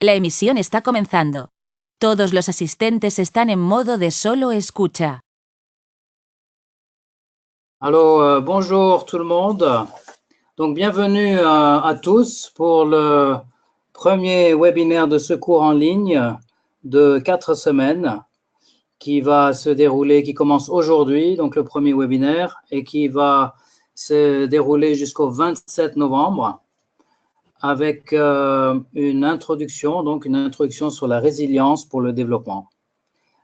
La emisión está comenzando. Todos los asistentes están en modo de solo escucha. Alors, bonjour tout le monde. Donc, bienvenue à tous pour le premier webinaire de secours en ligne de 4 semaines qui va se dérouler, qui commence aujourd'hui, donc le premier webinaire, et qui va se dérouler jusqu'au 27 novembre avec une introduction sur la résilience pour le développement.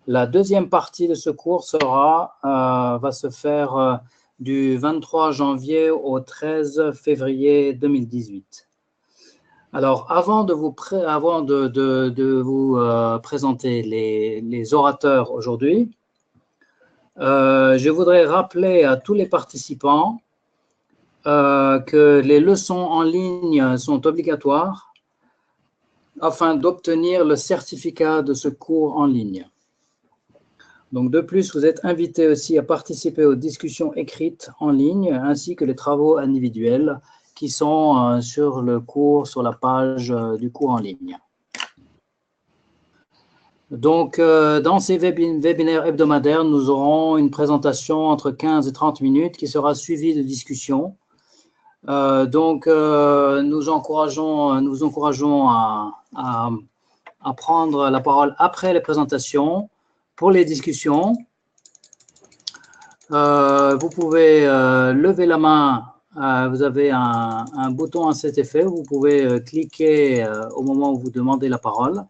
La deuxième partie de ce cours va se faire du 23 janvier au 13 février 2018. Alors, avant de vous présenter les orateurs aujourd'hui, je voudrais rappeler à tous les participants que les leçons en ligne sont obligatoires afin d'obtenir le certificat de ce cours en ligne. Donc, de plus, vous êtes invités aussi à participer aux discussions écrites en ligne ainsi que les travaux individuels qui sont sur le cours, sur la page du cours en ligne. Donc, dans ces webinaires hebdomadaires, nous aurons une présentation entre 15 et 30 minutes qui sera suivie de discussions. Nous encourageons à prendre la parole après les présentations. Pour les discussions, vous pouvez lever la main. Vous avez un bouton à cet effet. Vous pouvez cliquer au moment où vous demandez la parole.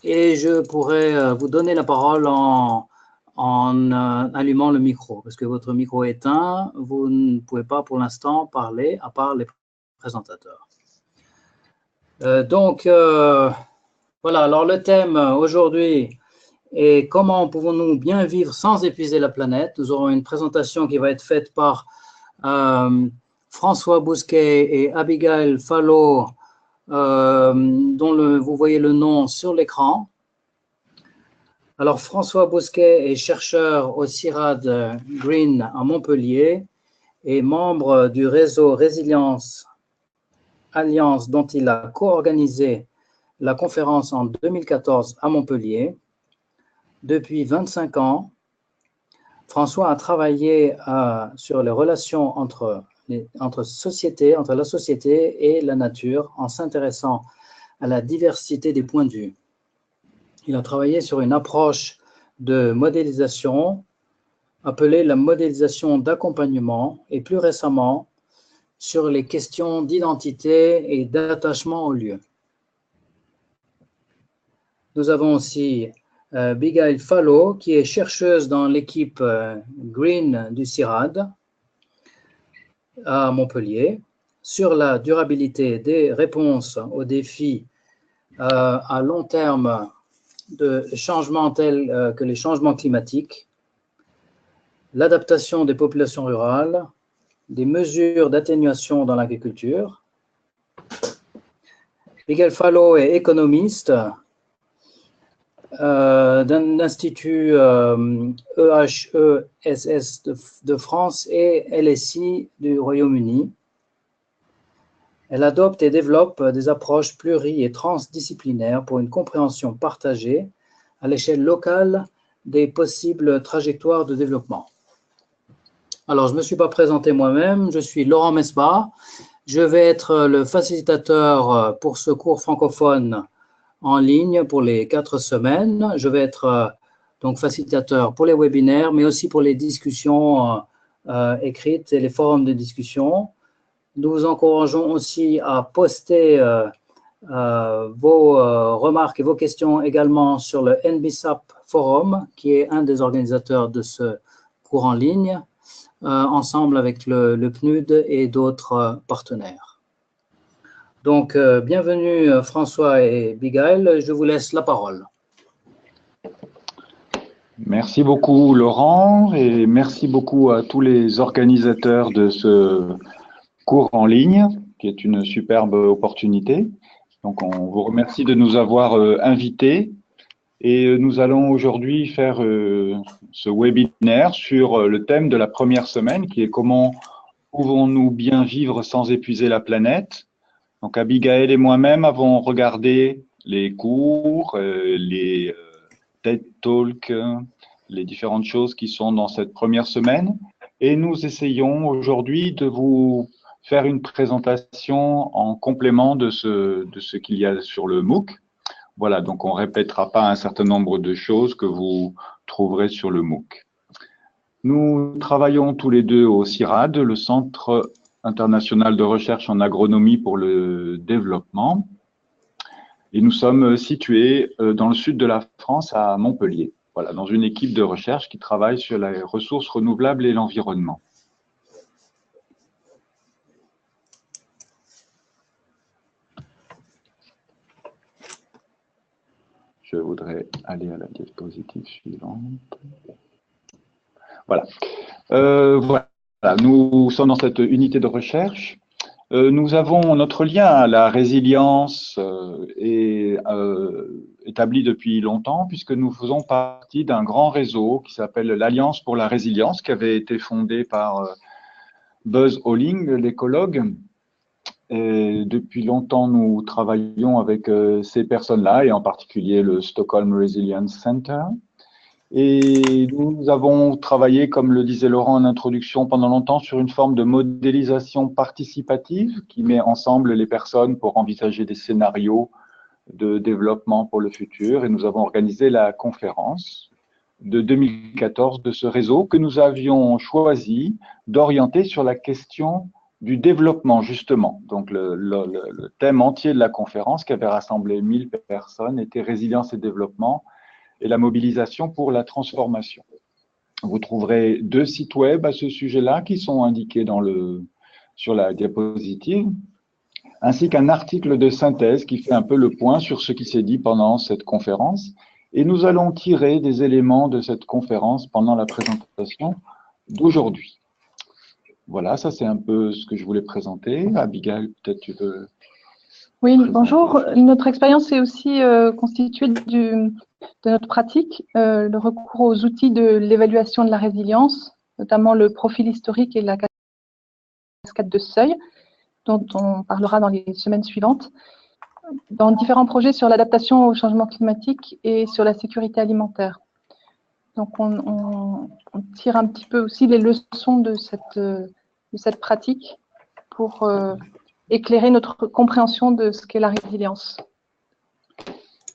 Et je pourrai vous donner la parole en allumant le micro. Parce que votre micro est éteint, vous ne pouvez pas pour l'instant parler à part les présentateurs. Voilà, alors le thème aujourd'hui est comment pouvons-nous bien vivre sans épuiser la planète. Nous aurons une présentation qui va être faite par François Bousquet et Abigail Fallot, dont vous voyez le nom sur l'écran. Alors, François Bousquet est chercheur au CIRAD Green à Montpellier et membre du réseau Résilience Alliance dont il a co-organisé la conférence en 2014 à Montpellier. Depuis 25 ans, François a travaillé sur les relations entre la société et la nature en s'intéressant à la diversité des points de vue. Il a travaillé sur une approche de modélisation appelée la modélisation d'accompagnement et plus récemment sur les questions d'identité et d'attachement au lieu. Nous avons aussi Abigail Fallot qui est chercheuse dans l'équipe Green du CIRAD à Montpellier sur la durabilité des réponses aux défis à long terme de changements tels que les changements climatiques, l'adaptation des populations rurales, des mesures d'atténuation dans l'agriculture. Miguel Fallot est économiste d'un institut EHESS de France et LSI du Royaume-Uni. Elle adopte et développe des approches pluri- et transdisciplinaires pour une compréhension partagée à l'échelle locale des possibles trajectoires de développement. Alors, je ne me suis pas présenté moi-même, je suis Laurent Mesbah. Je vais être le facilitateur pour ce cours francophone en ligne pour les 4 semaines. Je vais être donc facilitateur pour les webinaires, mais aussi pour les discussions écrites et les forums de discussion. Nous vous encourageons aussi à poster vos remarques et vos questions également sur le NBSAP Forum, qui est un des organisateurs de ce cours en ligne, ensemble avec le PNUD et d'autres partenaires. Donc, bienvenue François et Abigail, je vous laisse la parole. Merci beaucoup Laurent et merci beaucoup à tous les organisateurs de ce cours en ligne, qui est une superbe opportunité. Donc, on vous remercie de nous avoir invités et nous allons aujourd'hui faire ce webinaire sur le thème de la première semaine qui est comment pouvons-nous bien vivre sans épuiser la planète. Donc, Abigail et moi-même avons regardé les cours, les TED Talks, les différentes choses qui sont dans cette première semaine. Et nous essayons aujourd'hui de vous faire une présentation en complément de ce qu'il y a sur le MOOC. Voilà, donc on ne répétera pas un certain nombre de choses que vous trouverez sur le MOOC. Nous travaillons tous les deux au CIRAD, le Centre international de recherche en agronomie pour le développement. Et nous sommes situés dans le sud de la France, à Montpellier. Voilà, dans une équipe de recherche qui travaille sur les ressources renouvelables et l'environnement. Je voudrais aller à la diapositive suivante. Voilà. Voilà. Nous sommes dans cette unité de recherche. Nous avons notre lien à la résilience établi depuis longtemps, puisque nous faisons partie d'un grand réseau qui s'appelle l'Alliance pour la résilience, qui avait été fondé par Buzz Holling, l'écologue. Et depuis longtemps, nous travaillons avec ces personnes-là, et en particulier le Stockholm Resilience Center. Et nous avons travaillé, comme le disait Laurent en introduction, pendant longtemps sur une forme de modélisation participative qui met ensemble les personnes pour envisager des scénarios de développement pour le futur. Et nous avons organisé la conférence de 2014 de ce réseau que nous avions choisi d'orienter sur la question du développement, justement. Donc, le thème entier de la conférence, qui avait rassemblé 1000 personnes, était résilience et développement, et la mobilisation pour la transformation. Vous trouverez 2 sites web à ce sujet-là qui sont indiqués sur la diapositive, ainsi qu'un article de synthèse qui fait un peu le point sur ce qui s'est dit pendant cette conférence. Et nous allons tirer des éléments de cette conférence pendant la présentation d'aujourd'hui. Voilà, ça c'est un peu ce que je voulais présenter. Abigail, peut-être tu veux... Oui, bonjour. Notre expérience est aussi constituée de notre pratique, le recours aux outils de l'évaluation de la résilience, notamment le profil historique et la cascade de seuil, dont on parlera dans les semaines suivantes, dans différents projets sur l'adaptation au changement climatique et sur la sécurité alimentaire. Donc, on tire un petit peu aussi les leçons de cette pratique pour éclairer notre compréhension de ce qu'est la résilience.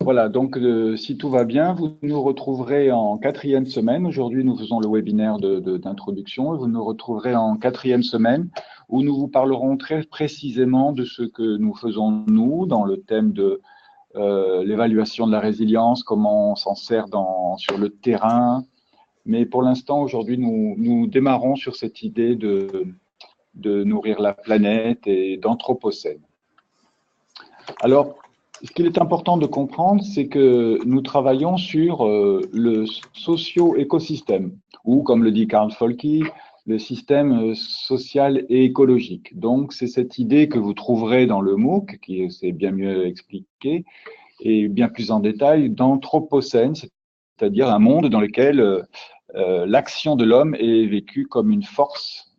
Voilà, donc si tout va bien, vous nous retrouverez en 4e semaine. Aujourd'hui, nous faisons le webinaire d'introduction. Vous nous retrouverez en 4e semaine où nous vous parlerons très précisément de ce que nous faisons, nous, dans le thème de l'évaluation de la résilience, comment on s'en sert sur le terrain. Mais pour l'instant, aujourd'hui, nous démarrons sur cette idée de nourrir la planète et d'anthropocène. Alors, ce qu'il est important de comprendre, c'est que nous travaillons sur le socio-écosystème, ou comme le dit Karl Folke, le système social et écologique. Donc, c'est cette idée que vous trouverez dans le MOOC, qui c'est bien mieux expliqué, et bien plus en détail, d'anthropocène, c'est-à-dire un monde dans lequel l'action de l'homme est vécue comme une force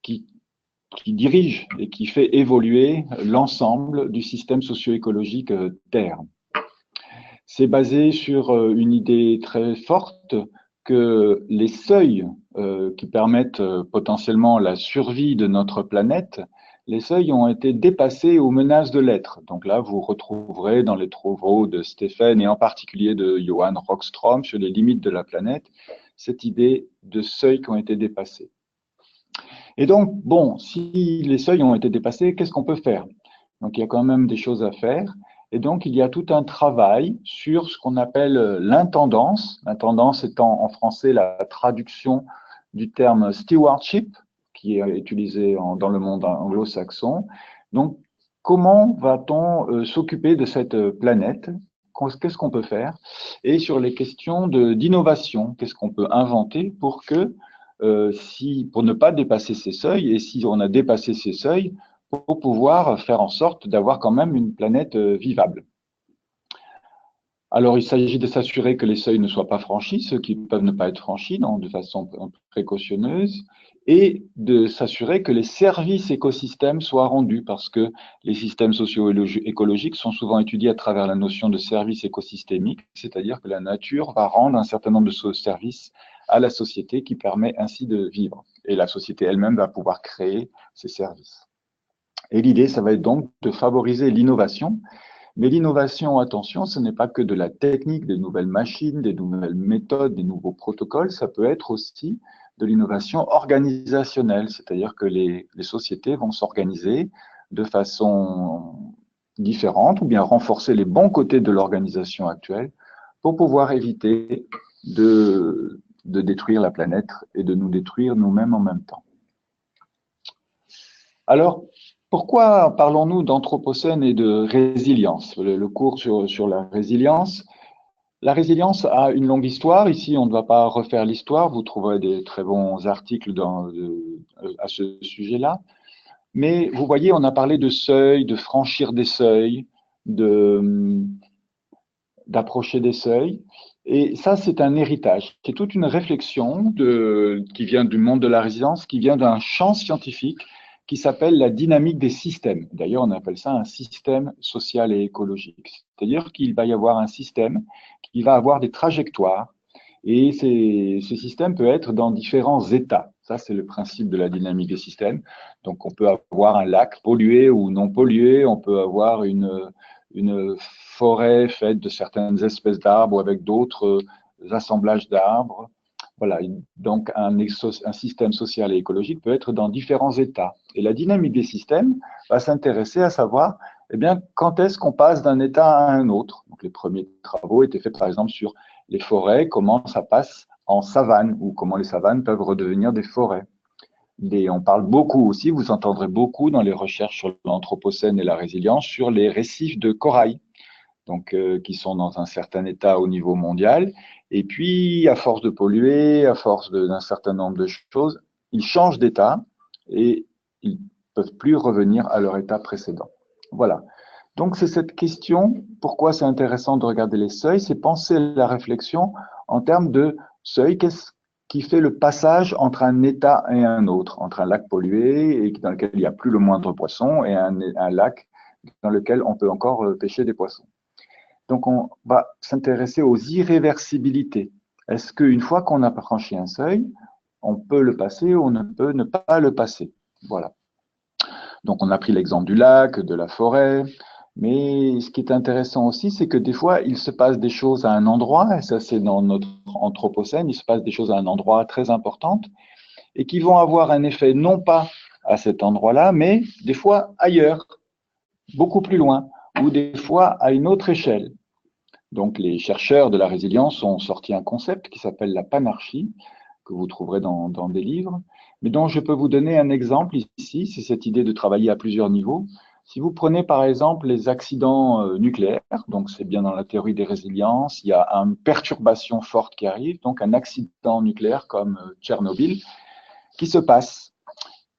qui dirige et qui fait évoluer l'ensemble du système socio-écologique Terre. C'est basé sur une idée très forte que les seuils qui permettent potentiellement la survie de notre planète, les seuils ont été dépassés ou menacent de l'être. Donc là, vous retrouverez dans les travaux de Stephen et en particulier de Johan Rockström sur les limites de la planète, cette idée de seuils qui ont été dépassés. Et donc, bon, si les seuils ont été dépassés, qu'est-ce qu'on peut faire? Donc, il y a quand même des choses à faire. Et donc, il y a tout un travail sur ce qu'on appelle l'intendance. L'intendance étant en français la traduction du terme stewardship, qui est utilisé dans le monde anglo-saxon. Donc, comment va-t-on s'occuper de cette planète? Qu'est-ce qu'on peut faire? Et sur les questions d'innovation, qu'est-ce qu'on peut inventer pour que pour ne pas dépasser ces seuils, et si on a dépassé ces seuils, pour pouvoir faire en sorte d'avoir quand même une planète vivable. Alors, il s'agit de s'assurer que les seuils ne soient pas franchis, ceux qui peuvent ne pas être franchis, donc de façon précautionneuse, et de s'assurer que les services écosystèmes soient rendus, parce que les systèmes socio-écologiques sont souvent étudiés à travers la notion de service écosystémique, c'est-à-dire que la nature va rendre un certain nombre de services à la société qui permet ainsi de vivre. Et la société elle-même va pouvoir créer ces services. Et l'idée, ça va être donc de favoriser l'innovation. Mais l'innovation, attention, ce n'est pas que de la technique, des nouvelles machines, des nouvelles méthodes, des nouveaux protocoles, ça peut être aussi de l'innovation organisationnelle, c'est-à-dire que les sociétés vont s'organiser de façon différente ou bien renforcer les bons côtés de l'organisation actuelle pour pouvoir éviter de détruire la planète et de nous détruire nous-mêmes en même temps. Alors, pourquoi parlons-nous d'anthropocène et de résilience? Le cours sur la résilience. La résilience a une longue histoire. Ici, on ne va pas refaire l'histoire. Vous trouverez des très bons articles à ce sujet-là. Mais vous voyez, on a parlé de seuil, de franchir des seuils, d'approcher des seuils. Et ça, c'est un héritage. C'est toute une réflexion qui vient du monde de la résilience, qui vient d'un champ scientifique qui s'appelle la dynamique des systèmes. D'ailleurs, on appelle ça un système social et écologique. C'est-à-dire qu'il va y avoir un système qui va avoir des trajectoires et ce système peut être dans différents états. Ça, c'est le principe de la dynamique des systèmes. Donc, on peut avoir un lac pollué ou non pollué, on peut avoir une forêt faite de certaines espèces d'arbres ou avec d'autres assemblages d'arbres. Voilà, donc un système social et écologique peut être dans différents états. Et la dynamique des systèmes va s'intéresser à savoir, eh bien, quand est-ce qu'on passe d'un état à un autre. Donc, les premiers travaux étaient faits, par exemple, sur les forêts, comment ça passe en savane, ou comment les savanes peuvent redevenir des forêts. On parle beaucoup aussi, vous entendrez beaucoup dans les recherches sur l'anthropocène et la résilience, sur les récifs de corail, donc qui sont dans un certain état au niveau mondial. Et puis, à force de polluer, à force d'un certain nombre de choses, ils changent d'état et ils ne peuvent plus revenir à leur état précédent. Voilà. Donc, c'est cette question, pourquoi c'est intéressant de regarder les seuils, c'est penser la réflexion en termes de seuil, qu'est-ce qui fait le passage entre un état et un autre, entre un lac pollué et dans lequel il n'y a plus le moindre poisson et un lac dans lequel on peut encore pêcher des poissons. Donc, on va s'intéresser aux irréversibilités. Est-ce qu'une fois qu'on a franchi un seuil, on peut le passer ou on ne peut ne pas le passer? Voilà. Donc, on a pris l'exemple du lac, de la forêt, mais ce qui est intéressant aussi, c'est que des fois, il se passe des choses à un endroit, et ça c'est dans notre anthropocène, il se passe des choses à un endroit très important, et qui vont avoir un effet non pas à cet endroit-là, mais des fois ailleurs, beaucoup plus loin, ou des fois à une autre échelle. Donc, les chercheurs de la résilience ont sorti un concept qui s'appelle la panarchie, que vous trouverez dans des livres, mais dont je peux vous donner un exemple ici, c'est cette idée de travailler à plusieurs niveaux. Si vous prenez par exemple les accidents nucléaires, donc c'est bien dans la théorie des résiliences, il y a une perturbation forte qui arrive, donc un accident nucléaire comme Tchernobyl, qui se passe.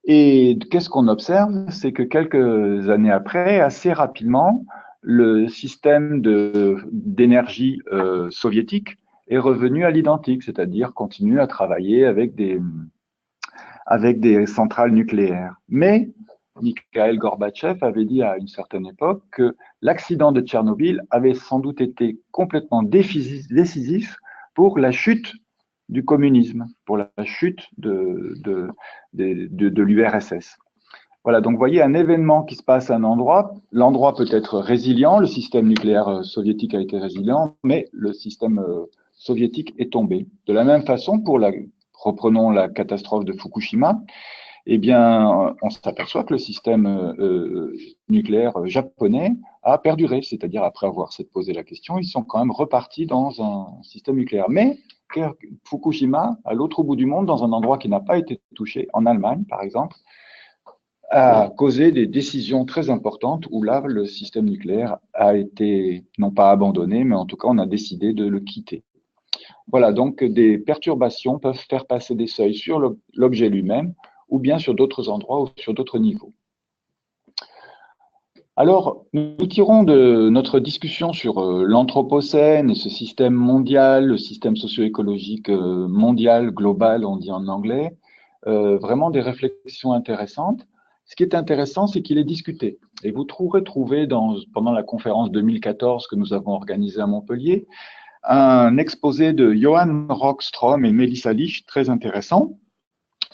Et qu'est-ce qu'on observe? C'est que quelques années après, assez rapidement, le système d'énergie soviétique est revenu à l'identique, c'est-à-dire continue à travailler avec des centrales nucléaires. Mais Mikhail Gorbatchev avait dit à une certaine époque que l'accident de Tchernobyl avait sans doute été complètement décisif pour la chute du communisme, pour la chute de l'URSS. Voilà, donc vous voyez un événement qui se passe à un endroit, l'endroit peut être résilient, le système nucléaire soviétique a été résilient, mais le système soviétique est tombé. De la même façon, reprenons la catastrophe de Fukushima, eh bien, on s'aperçoit que le système nucléaire japonais a perduré, c'est-à-dire après avoir s'être posé la question, ils sont quand même repartis dans un système nucléaire. Mais Fukushima, à l'autre bout du monde, dans un endroit qui n'a pas été touché, en Allemagne par exemple, a causé des décisions très importantes où là, le système nucléaire a été, non pas abandonné, mais en tout cas, on a décidé de le quitter. Voilà, donc des perturbations peuvent faire passer des seuils sur l'objet lui-même ou bien sur d'autres endroits ou sur d'autres niveaux. Alors, nous tirons de notre discussion sur l'anthropocène et ce système mondial, le système socio-écologique mondial, global, on dit en anglais, vraiment des réflexions intéressantes. Ce qui est intéressant, c'est qu'il est discuté. Et vous trouverez pendant la conférence 2014 que nous avons organisée à Montpellier, un exposé de Johan Rockström et Melissa Lich, très intéressant,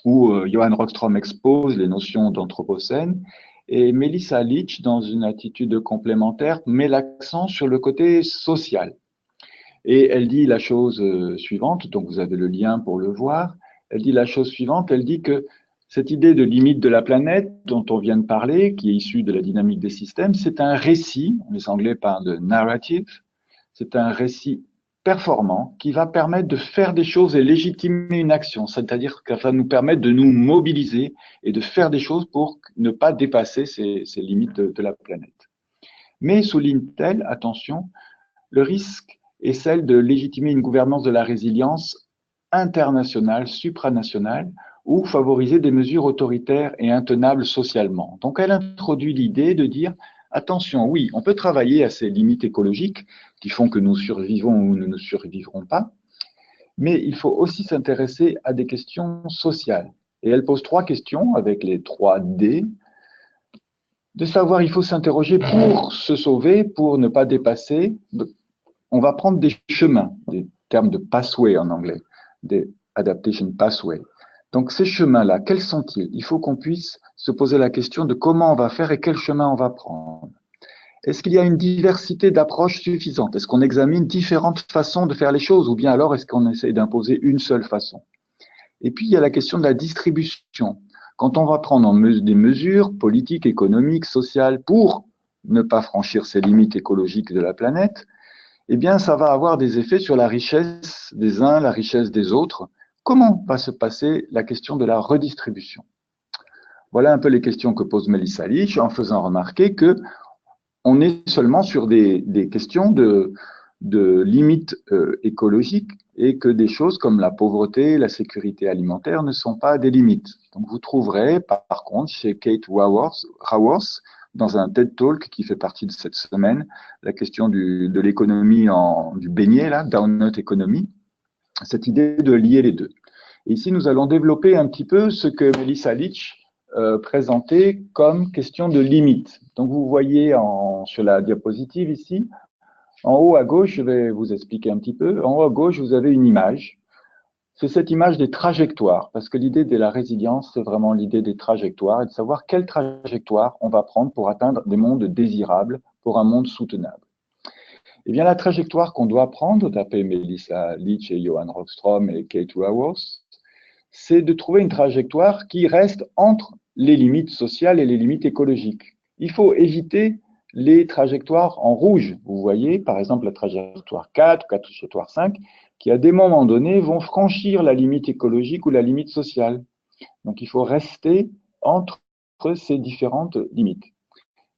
où Johan Rockström expose les notions d'anthropocène, et Melissa Lich, dans une attitude complémentaire, met l'accent sur le côté social. Et elle dit la chose suivante, donc vous avez le lien pour le voir, elle dit la chose suivante, elle dit que cette idée de limite de la planète dont on vient de parler, qui est issue de la dynamique des systèmes, c'est un récit, les Anglais parlent de narrative, c'est un récit performant qui va permettre de faire des choses et légitimer une action, c'est-à-dire que ça va nous permettre de nous mobiliser et de faire des choses pour ne pas dépasser ces limites de la planète. Mais souligne-t-elle, attention, le risque est celle de légitimer une gouvernance de la résilience internationale, supranationale, ou favoriser des mesures autoritaires et intenables socialement. Donc, elle introduit l'idée de dire, attention, oui, on peut travailler à ces limites écologiques qui font que nous survivons ou nous ne survivrons pas, mais il faut aussi s'intéresser à des questions sociales. Et elle pose 3 questions avec les 3 D, de savoir, il faut s'interroger pour se sauver, pour ne pas dépasser. On va prendre des chemins, des termes de pathway en anglais, des adaptation pathway. Donc ces chemins-là, quels sont-ils? Il faut qu'on puisse se poser la question de comment on va faire et quel chemin on va prendre. Est-ce qu'il y a une diversité d'approches suffisante? Est-ce qu'on examine différentes façons de faire les choses ou bien alors est-ce qu'on essaie d'imposer une seule façon? Et puis il y a la question de la distribution. Quand on va prendre des mesures politiques, économiques, sociales pour ne pas franchir ces limites écologiques de la planète, eh bien ça va avoir des effets sur la richesse des uns, la richesse des autres. Comment va se passer la question de la redistribution? Voilà un peu les questions que pose Melissa Lich en faisant remarquer que on est seulement sur des questions de limites écologiques et que des choses comme la pauvreté, la sécurité alimentaire ne sont pas des limites. Donc vous trouverez par contre chez Kate Raworth, dans un TED Talk qui fait partie de cette semaine, la question de l'économie du beignet, là, Doughnut Economy, cette idée de lier les deux. Et ici, nous allons développer un petit peu ce que Melissa Lich présentait comme question de limite. Donc, vous voyez sur la diapositive ici, en haut à gauche, je vais vous expliquer un petit peu. En haut à gauche, vous avez une image. C'est cette image des trajectoires, parce que l'idée de la résilience, c'est vraiment l'idée des trajectoires et de savoir quelle trajectoire on va prendre pour atteindre des mondes désirables, pour un monde soutenable. Eh bien, la trajectoire qu'on doit prendre, d'après Melissa Lich et Johan Rockström et Kate Raworth, c'est de trouver une trajectoire qui reste entre les limites sociales et les limites écologiques. Il faut éviter les trajectoires en rouge. Vous voyez, par exemple, la trajectoire 4, la trajectoire 5, qui à des moments donnés vont franchir la limite écologique ou la limite sociale. Donc, il faut rester entre ces différentes limites.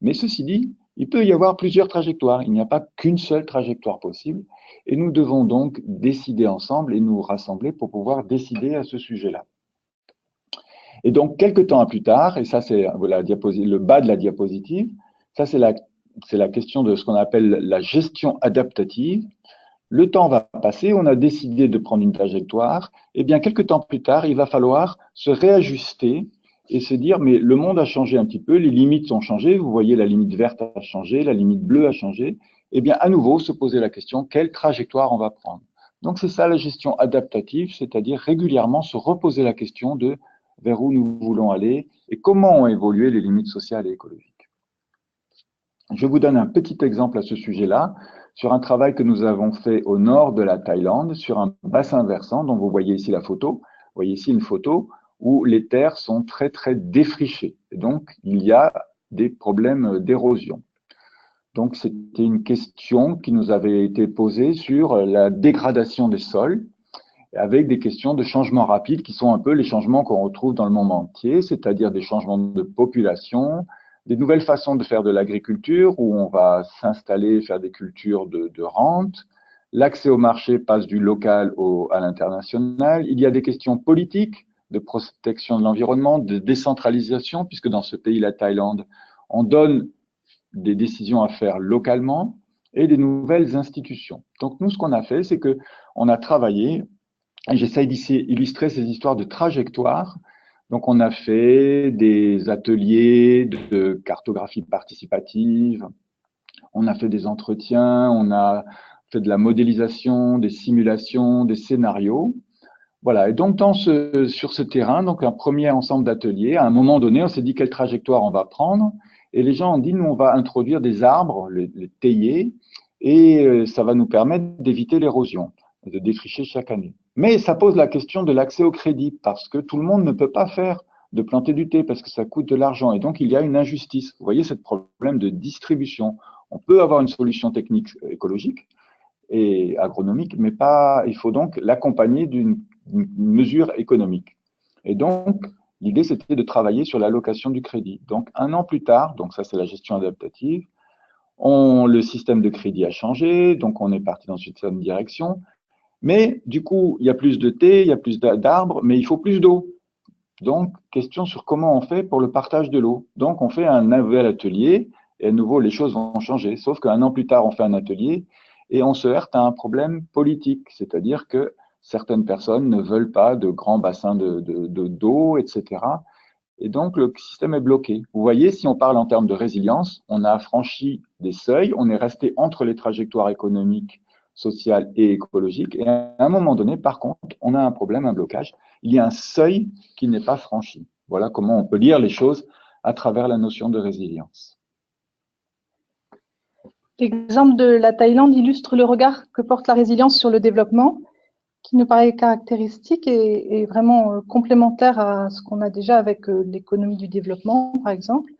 Mais ceci dit, il peut y avoir plusieurs trajectoires. Il n'y a pas qu'une seule trajectoire possible. Et nous devons donc décider ensemble et nous rassembler pour pouvoir décider à ce sujet-là. Et donc, quelques temps plus tard, et ça c'est le bas de la diapositive, ça c'est la question de ce qu'on appelle la gestion adaptative. Le temps va passer, on a décidé de prendre une trajectoire, et bien quelques temps plus tard, il va falloir se réajuster et se dire, mais le monde a changé un petit peu, les limites ont changé, vous voyez la limite verte a changé, la limite bleue a changé, et bien à nouveau se poser la question, quelle trajectoire on va prendre? Donc c'est ça la gestion adaptative, c'est-à-dire régulièrement se reposer la question de vers où nous voulons aller et comment ont évolué les limites sociales et écologiques. Je vous donne un petit exemple à ce sujet-là, sur un travail que nous avons fait au nord de la Thaïlande, sur un bassin versant, dont vous voyez ici la photo. Vous voyez ici une photo où les terres sont très, très défrichées. Et donc, il y a des problèmes d'érosion. Donc, c'était une question qui nous avait été posée sur la dégradation des sols, avec des questions de changement rapide qui sont un peu les changements qu'on retrouve dans le monde entier, c'est-à-dire des changements de population, des nouvelles façons de faire de l'agriculture où on va s'installer, faire des cultures de rente. L'accès au marché passe du local à l'international. Il y a des questions politiques, de protection de l'environnement, de décentralisation, puisque dans ce pays, la Thaïlande, on donne des décisions à faire localement et des nouvelles institutions. Donc nous, ce qu'on a fait, c'est qu'on a travaillé, et j'essaye d'illustrer ces histoires de trajectoire, Donc, on a fait des ateliers de cartographie participative, on a fait des entretiens, on a fait de la modélisation, des simulations, des scénarios. Voilà, et donc sur ce terrain, donc un premier ensemble d'ateliers, à un moment donné, on s'est dit quelle trajectoire on va prendre, et les gens ont dit, nous, on va introduire des arbres, les tailler, et ça va nous permettre d'éviter l'érosion, de défricher chaque année. Mais ça pose la question de l'accès au crédit, parce que tout le monde ne peut pas faire de planter du thé, parce que ça coûte de l'argent, et donc il y a une injustice. Vous voyez, ce problème de distribution. On peut avoir une solution technique écologique et agronomique, mais pas, il faut donc l'accompagner d'une mesure économique. Et donc, l'idée, c'était de travailler sur l'allocation du crédit. Donc, un an plus tard, donc ça, c'est la gestion adaptative, le système de crédit a changé, donc on est parti dans une certaine direction. Mais du coup, il y a plus de thé, il y a plus d'arbres, mais il faut plus d'eau. Donc, question sur comment on fait pour le partage de l'eau. Donc, on fait un nouvel atelier, et à nouveau, les choses vont changer. Sauf qu'un an plus tard, on fait un atelier, et on se heurte à un problème politique, c'est-à-dire que certaines personnes ne veulent pas de grands bassins d'eau, etc. Et donc, le système est bloqué. Vous voyez, si on parle en termes de résilience, on a franchi des seuils, on est resté entre les trajectoires économiques, sociales et écologiques. Et à un moment donné, par contre, on a un problème, un blocage. Il y a un seuil qui n'est pas franchi. Voilà comment on peut lire les choses à travers la notion de résilience. L'exemple de la Thaïlande illustre le regard que porte la résilience sur le développement, qui nous paraît caractéristique et vraiment complémentaire à ce qu'on a déjà avec l'économie du développement, par exemple,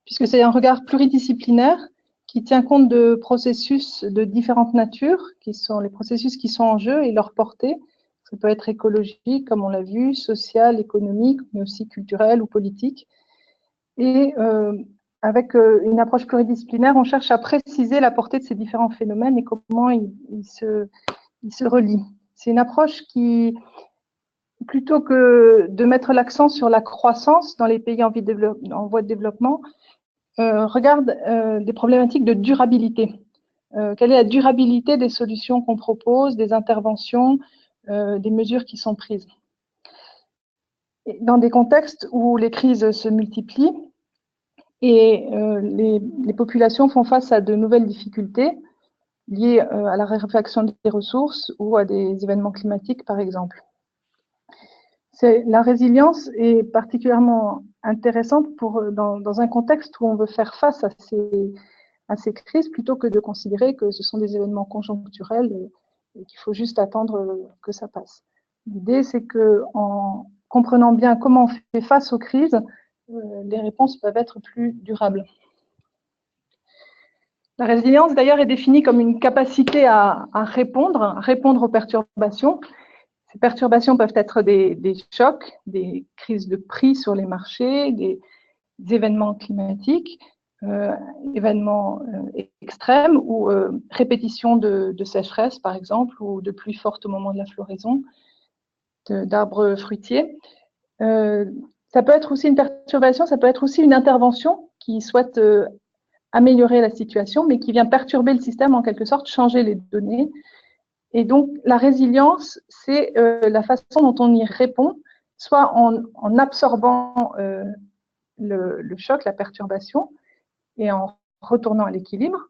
puisque c'est un regard pluridisciplinaire qui tient compte de processus de différentes natures, qui sont les processus qui sont en jeu et leur portée. Ça peut être écologique, comme on l'a vu, social, économique, mais aussi culturel ou politique. Et avec une approche pluridisciplinaire, on cherche à préciser la portée de ces différents phénomènes et comment ils se relient. C'est une approche qui, plutôt que de mettre l'accent sur la croissance dans les pays en voie de développement, regarde des problématiques de durabilité. Quelle est la durabilité des solutions qu'on propose, des interventions, des mesures qui sont prises. Et dans des contextes où les crises se multiplient et les populations font face à de nouvelles difficultés liées à la raréfaction des ressources ou à des événements climatiques, par exemple. La résilience est particulièrement intéressante dans un contexte où on veut faire face à ces crises plutôt que de considérer que ce sont des événements conjoncturels et qu'il faut juste attendre que ça passe. L'idée, c'est qu'en comprenant bien comment on fait face aux crises, les réponses peuvent être plus durables. La résilience, d'ailleurs, est définie comme une capacité à répondre aux perturbations. Ces perturbations peuvent être des chocs, des crises de prix sur les marchés, des événements climatiques, événements extrêmes ou répétition de sécheresse, par exemple, ou de pluies fortes au moment de la floraison d'arbres fruitiers. Ça peut être aussi une perturbation, ça peut être aussi une intervention qui souhaite améliorer la situation, mais qui vient perturber le système en quelque sorte, changer les données. Et donc, la résilience, c'est la façon dont on y répond, soit en absorbant le choc, la perturbation, et en retournant à l'équilibre.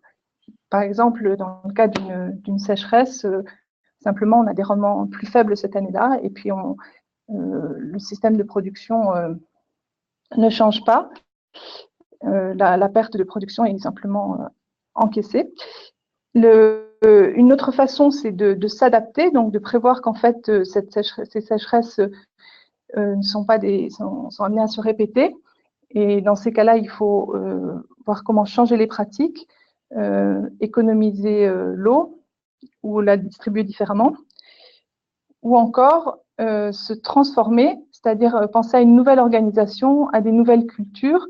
Par exemple, dans le cas d'une sécheresse, simplement, on a des rendements plus faibles cette année-là, et puis le système de production ne change pas. La perte de production est simplement encaissée. Une autre façon, c'est de s'adapter, donc de prévoir qu'en fait, ces sécheresses sont amenées à se répéter. Et dans ces cas-là, il faut voir comment changer les pratiques, économiser l'eau ou la distribuer différemment, ou encore se transformer, c'est-à-dire penser à une nouvelle organisation, à des nouvelles cultures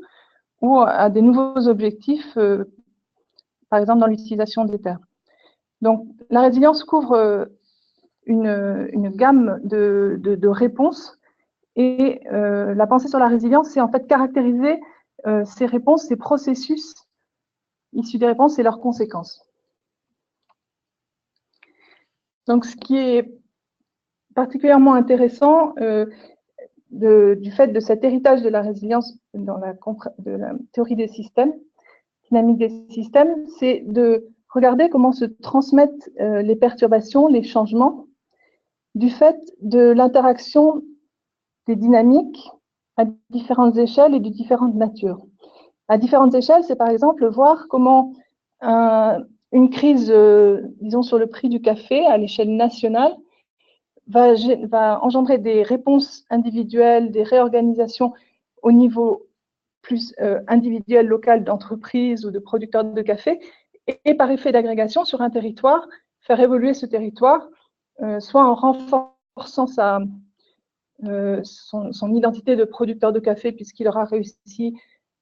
ou à des nouveaux objectifs, par exemple dans l'utilisation des terres. Donc, la résilience couvre une gamme de réponses et la pensée sur la résilience, c'est en fait caractériser ces réponses, ces processus issus des réponses et leurs conséquences. Donc, ce qui est particulièrement intéressant du fait de cet héritage de la résilience dans de la théorie des systèmes, dynamique des systèmes, c'est de regarder comment se transmettent les perturbations, les changements, du fait de l'interaction des dynamiques à différentes échelles et de différentes natures. À différentes échelles, c'est par exemple voir comment une crise, disons, sur le prix du café à l'échelle nationale va engendrer des réponses individuelles, des réorganisations au niveau plus individuel, local, d'entreprise ou de producteurs de café, et par effet d'agrégation sur un territoire, faire évoluer ce territoire, soit en renforçant son identité de producteur de café, puisqu'il aura réussi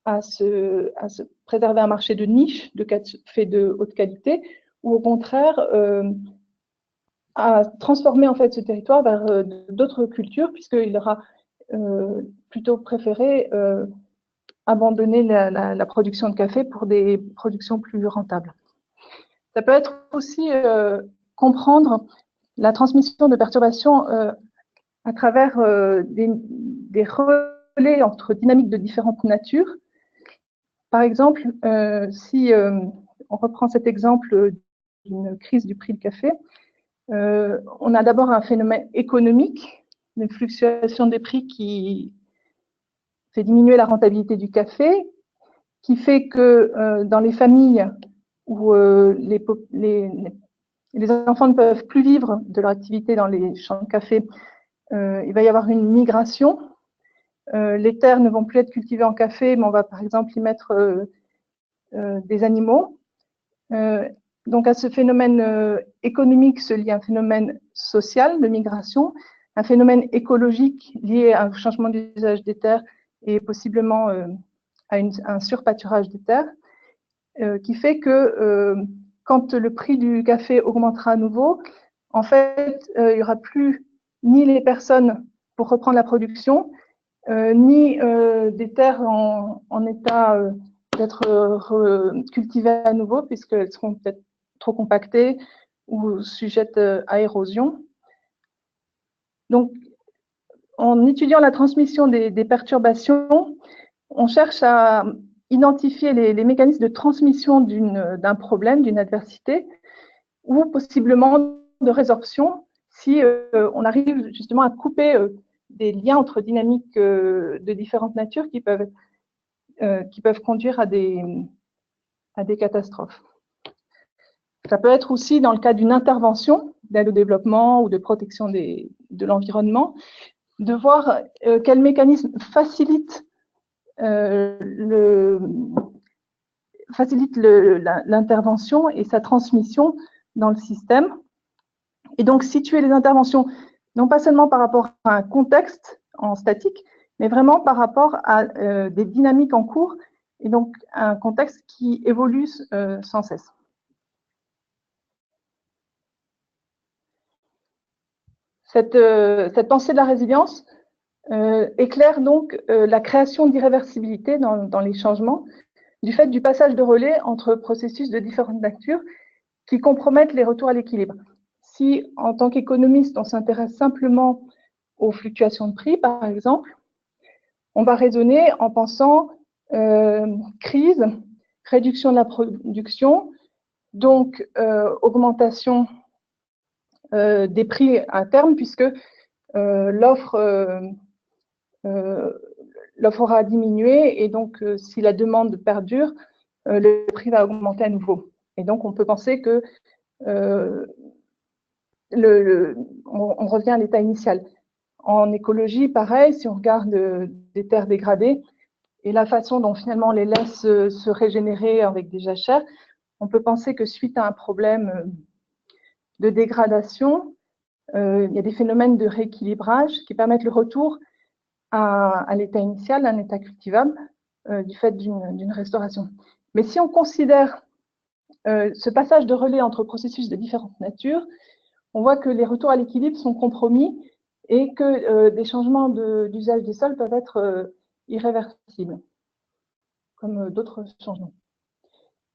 à se préserver un marché de niche, de café de haute qualité, ou au contraire, à transformer en fait ce territoire vers d'autres cultures, puisqu'il aura plutôt préféré abandonner la production de café pour des productions plus rentables. Ça peut être aussi comprendre la transmission de perturbations à travers des relais entre dynamiques de différentes natures. Par exemple, si on reprend cet exemple d'une crise du prix du café, on a d'abord un phénomène économique, une fluctuation des prix qui fait diminuer la rentabilité du café, qui fait que dans les familles où les enfants ne peuvent plus vivre de leur activité dans les champs de café, il va y avoir une migration. Les terres ne vont plus être cultivées en café, mais on va par exemple y mettre des animaux. Donc à ce phénomène économique se lie un phénomène social de migration, un phénomène écologique lié à un changement d'usage des terres et possiblement à un surpâturage des terres, qui fait que quand le prix du café augmentera à nouveau, en fait, il n'y aura plus ni les personnes pour reprendre la production, ni des terres en état d'être cultivées à nouveau, puisqu'elles seront peut-être trop compactées ou sujettes à érosion. Donc, en étudiant la transmission des perturbations, on cherche à identifier les mécanismes de transmission d'un problème, d'une adversité, ou possiblement de résorption, si on arrive justement à couper des liens entre dynamiques de différentes natures qui peuvent conduire à des catastrophes. Ça peut être aussi dans le cas d'une intervention d'aide au développement ou de protection de l'environnement, de voir quels mécanismes facilitent l'intervention et sa transmission dans le système. Et donc, situer les interventions, non pas seulement par rapport à un contexte en statique, mais vraiment par rapport à des dynamiques en cours, et donc un contexte qui évolue sans cesse. Cette pensée de la résilience éclaire donc la création d'irréversibilité dans les changements, du fait du passage de relais entre processus de différentes natures qui compromettent les retours à l'équilibre. Si, en tant qu'économiste, on s'intéresse simplement aux fluctuations de prix, par exemple, on va raisonner en pensant crise, réduction de la production, donc augmentation des prix à terme, puisque l'offre aura diminué, et donc si la demande perdure, le prix va augmenter à nouveau. Et donc on peut penser que on revient à l'état initial. En écologie, pareil, si on regarde des terres dégradées et la façon dont finalement on les laisse se régénérer avec des jachères, on peut penser que suite à un problème de dégradation, il y a des phénomènes de rééquilibrage qui permettent le retour à l'état initial, à un état cultivable, du fait d'une restauration. Mais si on considère ce passage de relais entre processus de différentes natures, on voit que les retours à l'équilibre sont compromis et que des changements d'usage des sols peuvent être irréversibles, comme d'autres changements.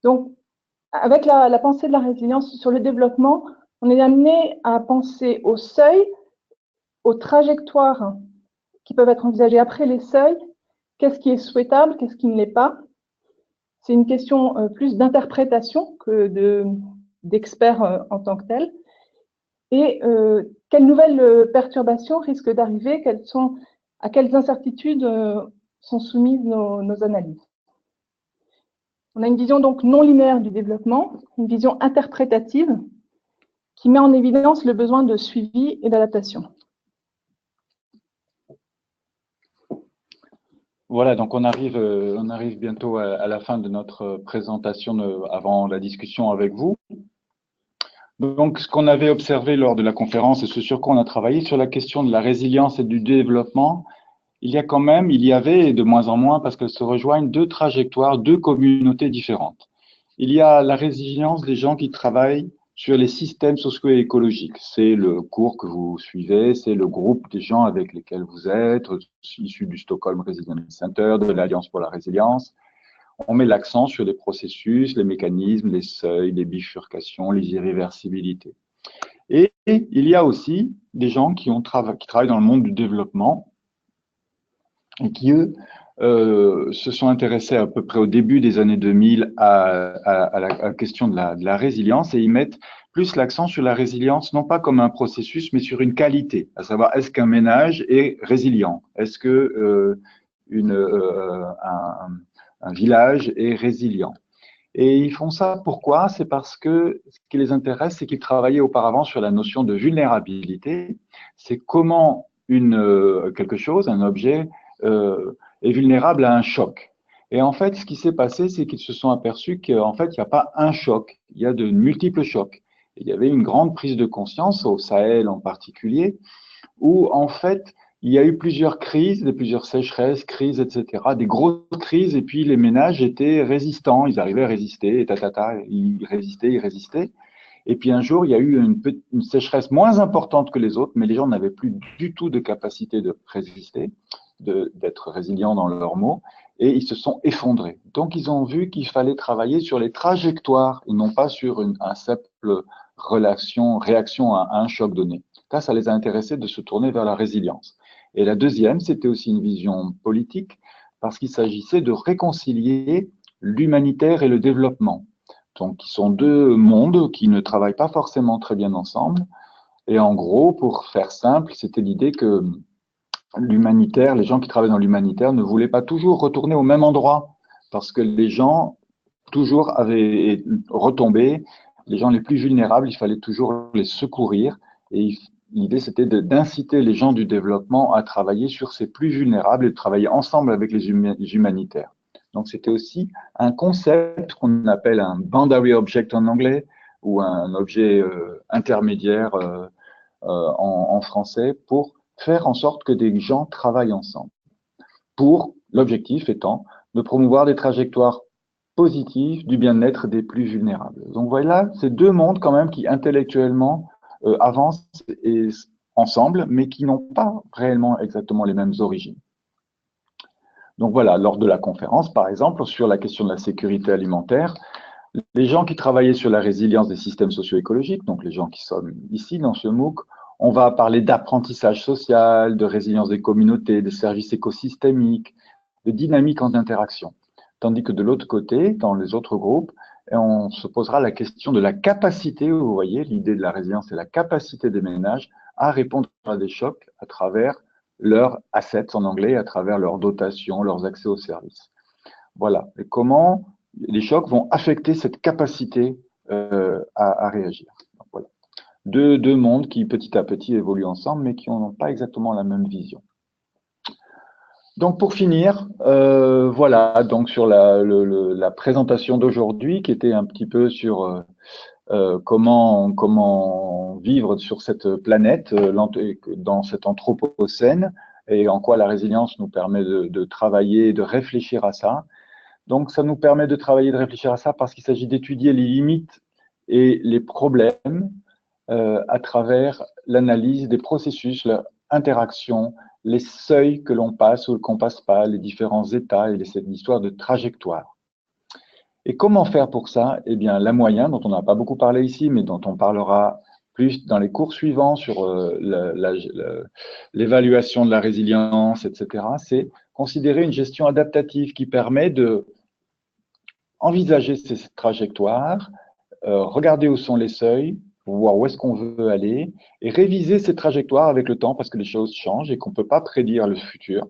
Donc, avec la pensée de la résilience sur le développement, on est amené à penser au seuil, aux trajectoires qui peuvent être envisagées après les seuils. Qu'est-ce qui est souhaitable, qu'est-ce qui ne l'est pas? C'est une question plus d'interprétation que d'experts en tant que tels. Et quelles nouvelles perturbations risquent d'arriver? À quelles incertitudes sont soumises nos analyses? On a une vision donc non linéaire du développement, une vision interprétative qui met en évidence le besoin de suivi et d'adaptation. Voilà, donc on arrive bientôt à la fin de notre présentation avant la discussion avec vous. Donc, ce qu'on avait observé lors de la conférence et ce sur quoi on a travaillé sur la question de la résilience et du développement, il y avait de moins en moins, parce qu'elles se rejoignent, deux trajectoires, deux communautés différentes. Il y a la résilience des gens qui travaillent sur les systèmes socio-écologiques. C'est le cours que vous suivez, c'est le groupe des gens avec lesquels vous êtes, issus du Stockholm Resilience Center, de l'Alliance pour la résilience. On met l'accent sur les processus, les mécanismes, les seuils, les bifurcations, les irréversibilités. Et il y a aussi des gens qui travaillent dans le monde du développement et qui, eux, se sont intéressés à peu près au début des années 2000 à la question de la résilience, et ils mettent plus l'accent sur la résilience, non pas comme un processus, mais sur une qualité, à savoir, est-ce qu'un ménage est résilient? Est-ce que un village est résilient? Et ils font ça pourquoi? C'est parce que ce qui les intéresse, c'est qu'ils travaillaient auparavant sur la notion de vulnérabilité. C'est comment quelque chose, un objet, est vulnérable à un choc. Et en fait, ce qui s'est passé, c'est qu'ils se sont aperçus qu'en fait, il n'y a pas un choc, il y a de multiples chocs. Et il y avait une grande prise de conscience, au Sahel en particulier, où en fait, il y a eu plusieurs crises, plusieurs sécheresses, crises, etc., des grosses crises, et puis les ménages étaient résistants, ils arrivaient à résister, ils résistaient. Et puis un jour, il y a eu une sécheresse moins importante que les autres, mais les gens n'avaient plus du tout de capacité de résister, d'être résilients dans leurs mots, et ils se sont effondrés. Donc ils ont vu qu'il fallait travailler sur les trajectoires, et non pas sur un simple réaction à un choc donné. Ça les a intéressés de se tourner vers la résilience. Et la deuxième, c'était aussi une vision politique, parce qu'il s'agissait de réconcilier l'humanitaire et le développement. Donc, qui sont deux mondes qui ne travaillent pas forcément très bien ensemble. Et en gros, pour faire simple, c'était l'idée que l'humanitaire, les gens qui travaillent dans l'humanitaire ne voulaient pas toujours retourner au même endroit, parce que les gens toujours avaient retombé, les gens les plus vulnérables, il fallait toujours les secourir. Et l'idée, c'était d'inciter les gens du développement à travailler sur ces plus vulnérables et de travailler ensemble avec les humanitaires. Donc, c'était aussi un concept qu'on appelle un boundary object en anglais, ou un objet intermédiaire en français, pour faire en sorte que des gens travaillent ensemble. Pour l'objectif étant de promouvoir des trajectoires positives du bien-être des plus vulnérables. Donc voilà, c'est deux mondes quand même qui intellectuellement avancent ensemble, mais qui n'ont pas réellement exactement les mêmes origines. Donc voilà, lors de la conférence, par exemple, sur la question de la sécurité alimentaire, les gens qui travaillaient sur la résilience des systèmes socio-écologiques, donc les gens qui sont ici dans ce MOOC, on va parler d'apprentissage social, de résilience des communautés, de services écosystémiques, de dynamique en interaction. Tandis que de l'autre côté, dans les autres groupes, on se posera la question de la capacité, vous voyez, l'idée de la résilience, c'est la capacité des ménages à répondre à des chocs à travers leurs assets en anglais, à travers leurs dotations, leurs accès aux services. Voilà. Et comment les chocs vont affecter cette capacité à réagir. Donc, voilà. Deux mondes qui petit à petit évoluent ensemble, mais qui n'ont pas exactement la même vision. Donc pour finir, voilà, donc sur la présentation d'aujourd'hui, qui était un petit peu sur comment vivre sur cette planète, dans cet anthropocène, et en quoi la résilience nous permet de travailler et de réfléchir à ça. Donc ça nous permet de travailler et de réfléchir à ça parce qu'il s'agit d'étudier les limites et les problèmes à travers l'analyse des processus, leur interaction, les seuils que l'on passe ou qu'on ne passe pas, les différents états et cette histoire de trajectoire. Et comment faire pour ça? Eh bien, la moyenne, dont on n'a pas beaucoup parlé ici, mais dont on parlera plus dans les cours suivants sur l'évaluation de la résilience, etc., c'est considérer une gestion adaptative qui permet de envisager ces trajectoires, regarder où sont les seuils, pour voir où est-ce qu'on veut aller, et réviser ces trajectoires avec le temps parce que les choses changent et qu'on ne peut pas prédire le futur,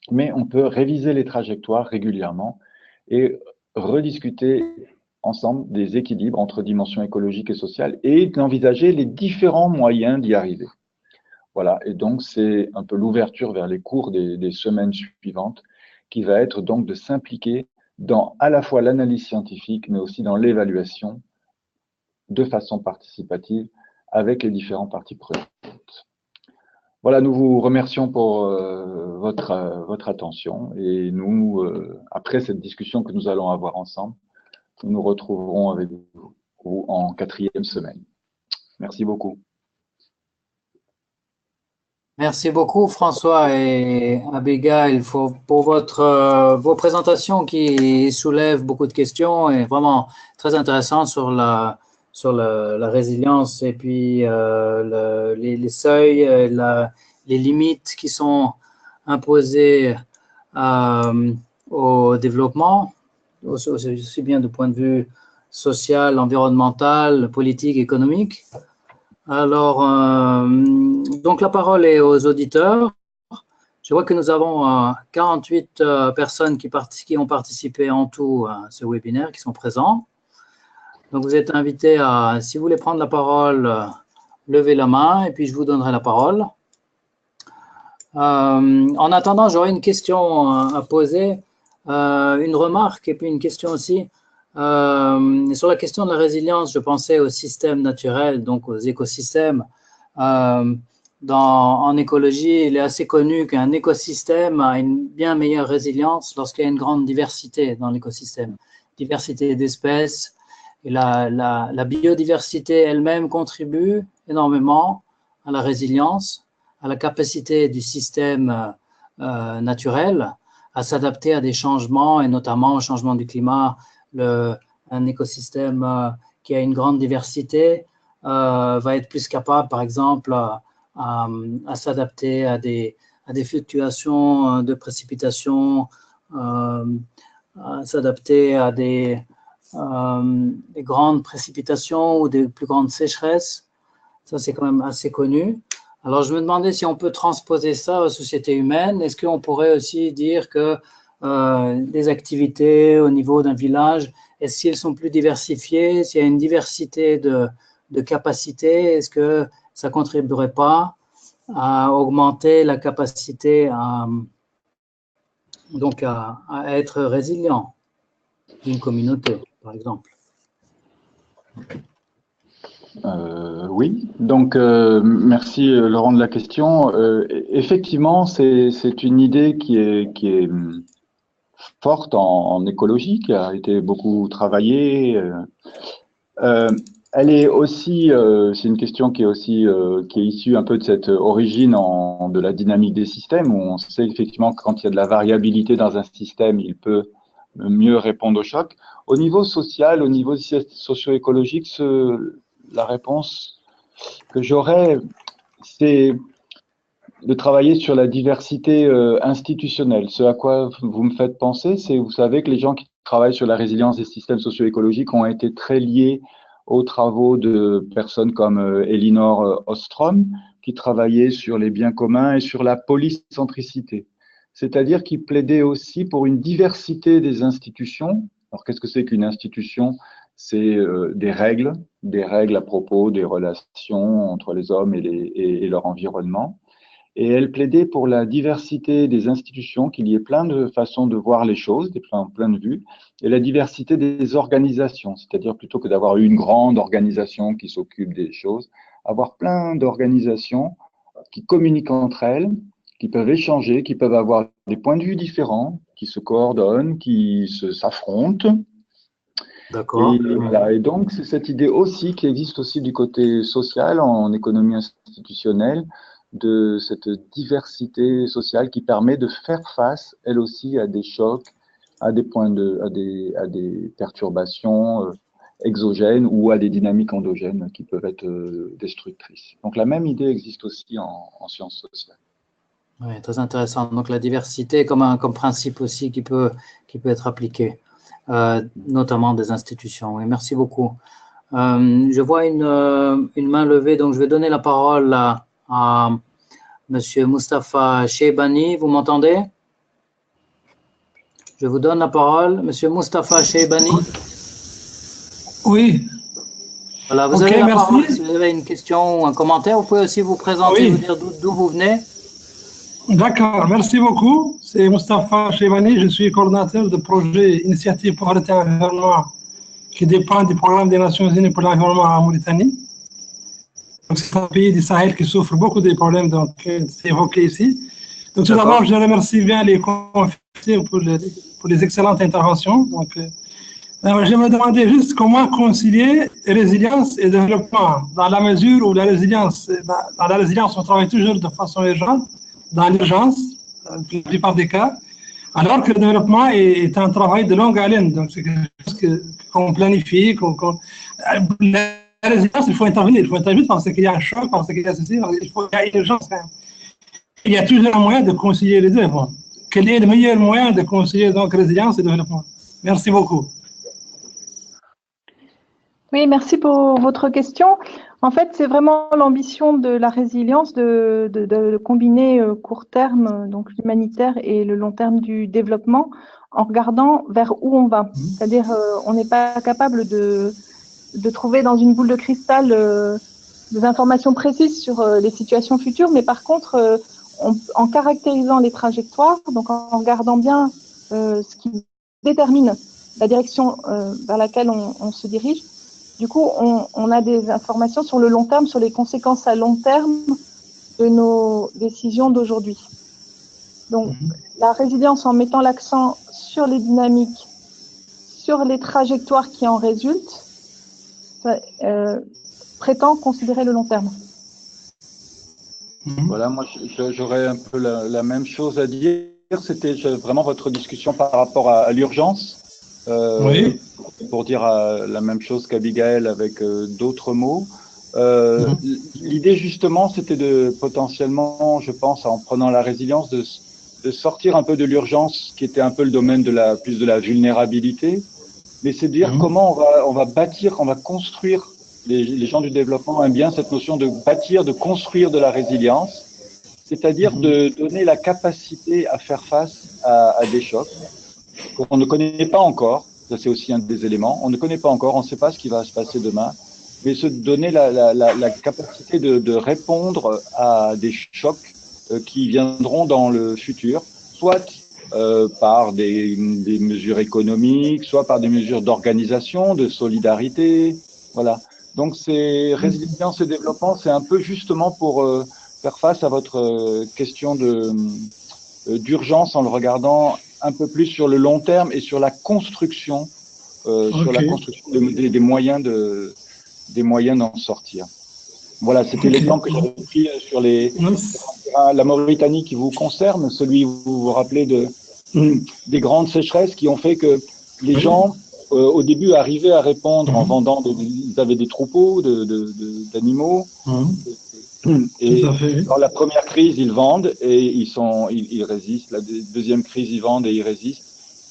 mais on peut réviser les trajectoires régulièrement et rediscuter ensemble des équilibres entre dimensions écologiques et sociales et d'envisager les différents moyens d'y arriver. Voilà, et donc c'est un peu l'ouverture vers les cours des semaines suivantes qui va être donc de s'impliquer dans à la fois l'analyse scientifique, mais aussi dans l'évaluation de façon participative avec les différents parties prenantes. Voilà, nous vous remercions pour votre attention et nous, après cette discussion que nous allons avoir ensemble, nous nous retrouverons avec vous en 4e semaine. Merci beaucoup. Merci beaucoup, François et Abigail, pour vos présentations qui soulèvent beaucoup de questions et vraiment très intéressantes sur la résilience et puis les seuils, les limites qui sont imposées au développement, aussi bien du point de vue social, environnemental, politique, économique. Alors, donc la parole est aux auditeurs. Je vois que nous avons 48 personnes qui ont participé en tout à ce webinaire, qui sont présents. Donc, vous êtes invités à, si vous voulez prendre la parole, levez la main et puis je vous donnerai la parole. En attendant, j'aurais une question à poser, une remarque et puis une question aussi. Sur la question de la résilience, je pensais aux systèmes naturels, donc aux écosystèmes. En écologie, il est assez connu qu'un écosystème a une bien meilleure résilience lorsqu'il y a une grande diversité dans l'écosystème, diversité d'espèces. Et la biodiversité elle-même contribue énormément à la résilience, à la capacité du système naturel à s'adapter à des changements et notamment au changement du climat. Un écosystème qui a une grande diversité va être plus capable, par exemple, à s'adapter à des fluctuations de précipitations, à s'adapter à des grandes précipitations ou des plus grandes sécheresses. Ça, c'est quand même assez connu. Alors, je me demandais si on peut transposer ça aux sociétés humaines. Est-ce qu'on pourrait aussi dire que des activités au niveau d'un village, est-ce qu'elles sont plus diversifiées, s'il y a une diversité de capacités, est-ce que ça ne contribuerait pas à augmenter la capacité à être résilient d'une communauté, par exemple? Oui, donc merci Laurent de la question. Effectivement, c'est une idée qui est forte en écologie, qui a été beaucoup travaillée. Elle est aussi, c'est une question qui est aussi qui est issue un peu de cette origine de la dynamique des systèmes, où on sait effectivement que quand il y a de la variabilité dans un système, il peut mieux répondre au choc. Au niveau social, au niveau socio-écologique, la réponse que j'aurais, c'est de travailler sur la diversité institutionnelle. Ce à quoi vous me faites penser, c'est, vous savez, que les gens qui travaillent sur la résilience des systèmes socio-écologiques ont été très liés aux travaux de personnes comme Elinor Ostrom, qui travaillait sur les biens communs et sur la polycentricité. C'est-à-dire qu'ils plaidaient aussi pour une diversité des institutions. Alors, qu'est-ce que c'est qu'une institution? C'est des règles à propos des relations entre les hommes et leur environnement. Et elle plaidait pour la diversité des institutions, qu'il y ait plein de façons de voir les choses, plein de vues, et la diversité des organisations, c'est-à-dire plutôt que d'avoir une grande organisation qui s'occupe des choses, avoir plein d'organisations qui communiquent entre elles, qui peuvent échanger, qui peuvent avoir des points de vue différents, qui se coordonnent, qui s'affrontent. D'accord. Et donc, c'est cette idée aussi qui existe aussi du côté social, en économie institutionnelle, de cette diversité sociale qui permet de faire face, elle aussi, à des chocs, à des perturbations, exogènes ou à des dynamiques endogènes qui peuvent être destructrices. Donc la même idée existe aussi en sciences sociales. Oui, très intéressant. Donc la diversité comme principe aussi qui peut être appliqué, notamment des institutions. Oui, merci beaucoup. Je vois une main levée, donc je vais donner la parole à Monsieur Moustapha Cheibani. Vous m'entendez? Je vous donne la parole, Monsieur Moustapha Cheibani. Oui. Voilà, vous avez la parole. Si vous avez une question ou un commentaire, vous pouvez aussi vous présenter, vous dire d'où vous venez. D'accord, merci beaucoup. C'est Moustapha Cheibani, je suis coordinateur de projet Initiative pour arrêter l'environnement qui dépend du programme des Nations Unies pour l'environnement en Mauritanie. C'est un pays du Sahel qui souffre beaucoup des problèmes c'est évoqué ici. Donc tout d'abord, je remercie bien les conférenciers pour les excellentes interventions. Je me demandais juste comment concilier résilience et développement, dans la mesure où dans la résilience, on travaille toujours de façon urgente, dans l'urgence, dans la plupart des cas, alors que le développement est un travail de longue haleine. Donc c'est quelque chose qu'on planifie, la résilience, il faut intervenir parce qu'il y a un choc, parce qu'il y a ceci, il y a une urgence. Il y a toujours un moyen de concilier les deux. Bon. Quel est le meilleur moyen de concilier donc résilience et développement? Merci beaucoup. Oui, merci pour votre question. En fait, c'est vraiment l'ambition de la résilience de combiner court terme, donc l'humanitaire, et le long terme du développement, en regardant vers où on va. C'est-à-dire, on n'est pas capable de trouver dans une boule de cristal des informations précises sur les situations futures, mais par contre, en caractérisant les trajectoires, donc en regardant bien ce qui détermine la direction vers laquelle on se dirige, du coup, on a des informations sur le long terme, sur les conséquences à long terme de nos décisions d'aujourd'hui. Donc, la résilience, en mettant l'accent sur les dynamiques, sur les trajectoires qui en résultent, prétend considérer le long terme. Voilà, moi j'aurais un peu la même chose à dire. C'était vraiment votre discussion par rapport à l'urgence. Oui. Pour dire la même chose qu'Abigail avec d'autres mots. L'idée justement, c'était de potentiellement, je pense, en prenant la résilience, de sortir un peu de l'urgence, qui était un peu le domaine plus de la vulnérabilité, mais c'est de dire comment on va bâtir, on va construire. Les gens du développement aiment bien cette notion de bâtir, de construire de la résilience, c'est-à-dire de donner la capacité à faire face à des chocs qu'on ne connaît pas encore. Ça, c'est aussi un des éléments. On ne connaît pas encore, on ne sait pas ce qui va se passer demain, mais se donner la capacité de répondre à des chocs qui viendront dans le futur, soit par des mesures économiques, soit par des mesures d'organisation, de solidarité. Voilà. Donc, c'est résilience et développement, c'est un peu justement pour faire face à votre question d'urgence en le regardant un peu plus sur le long terme et sur la construction, des moyens d'en sortir. Voilà, c'était l'exemple que j'avais pris sur la Mauritanie qui vous concerne, celui où vous vous rappelez des grandes sécheresses qui ont fait que les gens, au début, arrivaient à répondre en vendant, ils avaient des troupeaux d'animaux. Et dans la première crise, ils vendent et ils résistent. La deuxième crise, ils vendent et ils résistent.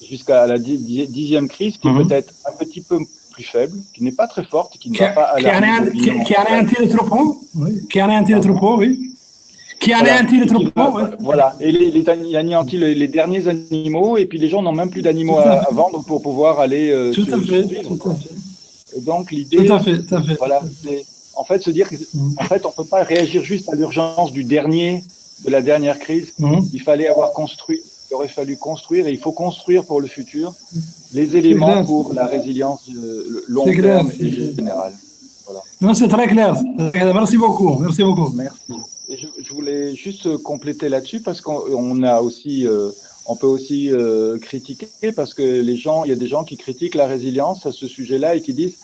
Jusqu'à la 10e crise, qui est peut-être un petit peu plus faible, qui n'est pas très forte, qui ne va pas alarmer. Qui anéantit le troupeau, oui. Qui anéantit le troupeau, oui. Qui anéantit le troupeau, oui. Voilà. Et il anéantit les derniers animaux, et puis les gens n'ont même plus d'animaux à vendre pour pouvoir aller survivre. Et donc l'idée, voilà, c'est en fait se dire qu'en fait on peut pas réagir juste à l'urgence de la dernière crise. Il fallait avoir construit. Il aurait fallu construire, et il faut construire pour le futur les éléments pour la résilience long terme et générale. Voilà. Non, c'est très clair. Merci beaucoup. Merci beaucoup. Merci. Et je voulais juste compléter là-dessus parce qu'on a aussi, on peut aussi critiquer parce que il y a des gens qui critiquent la résilience à ce sujet-là et qui disent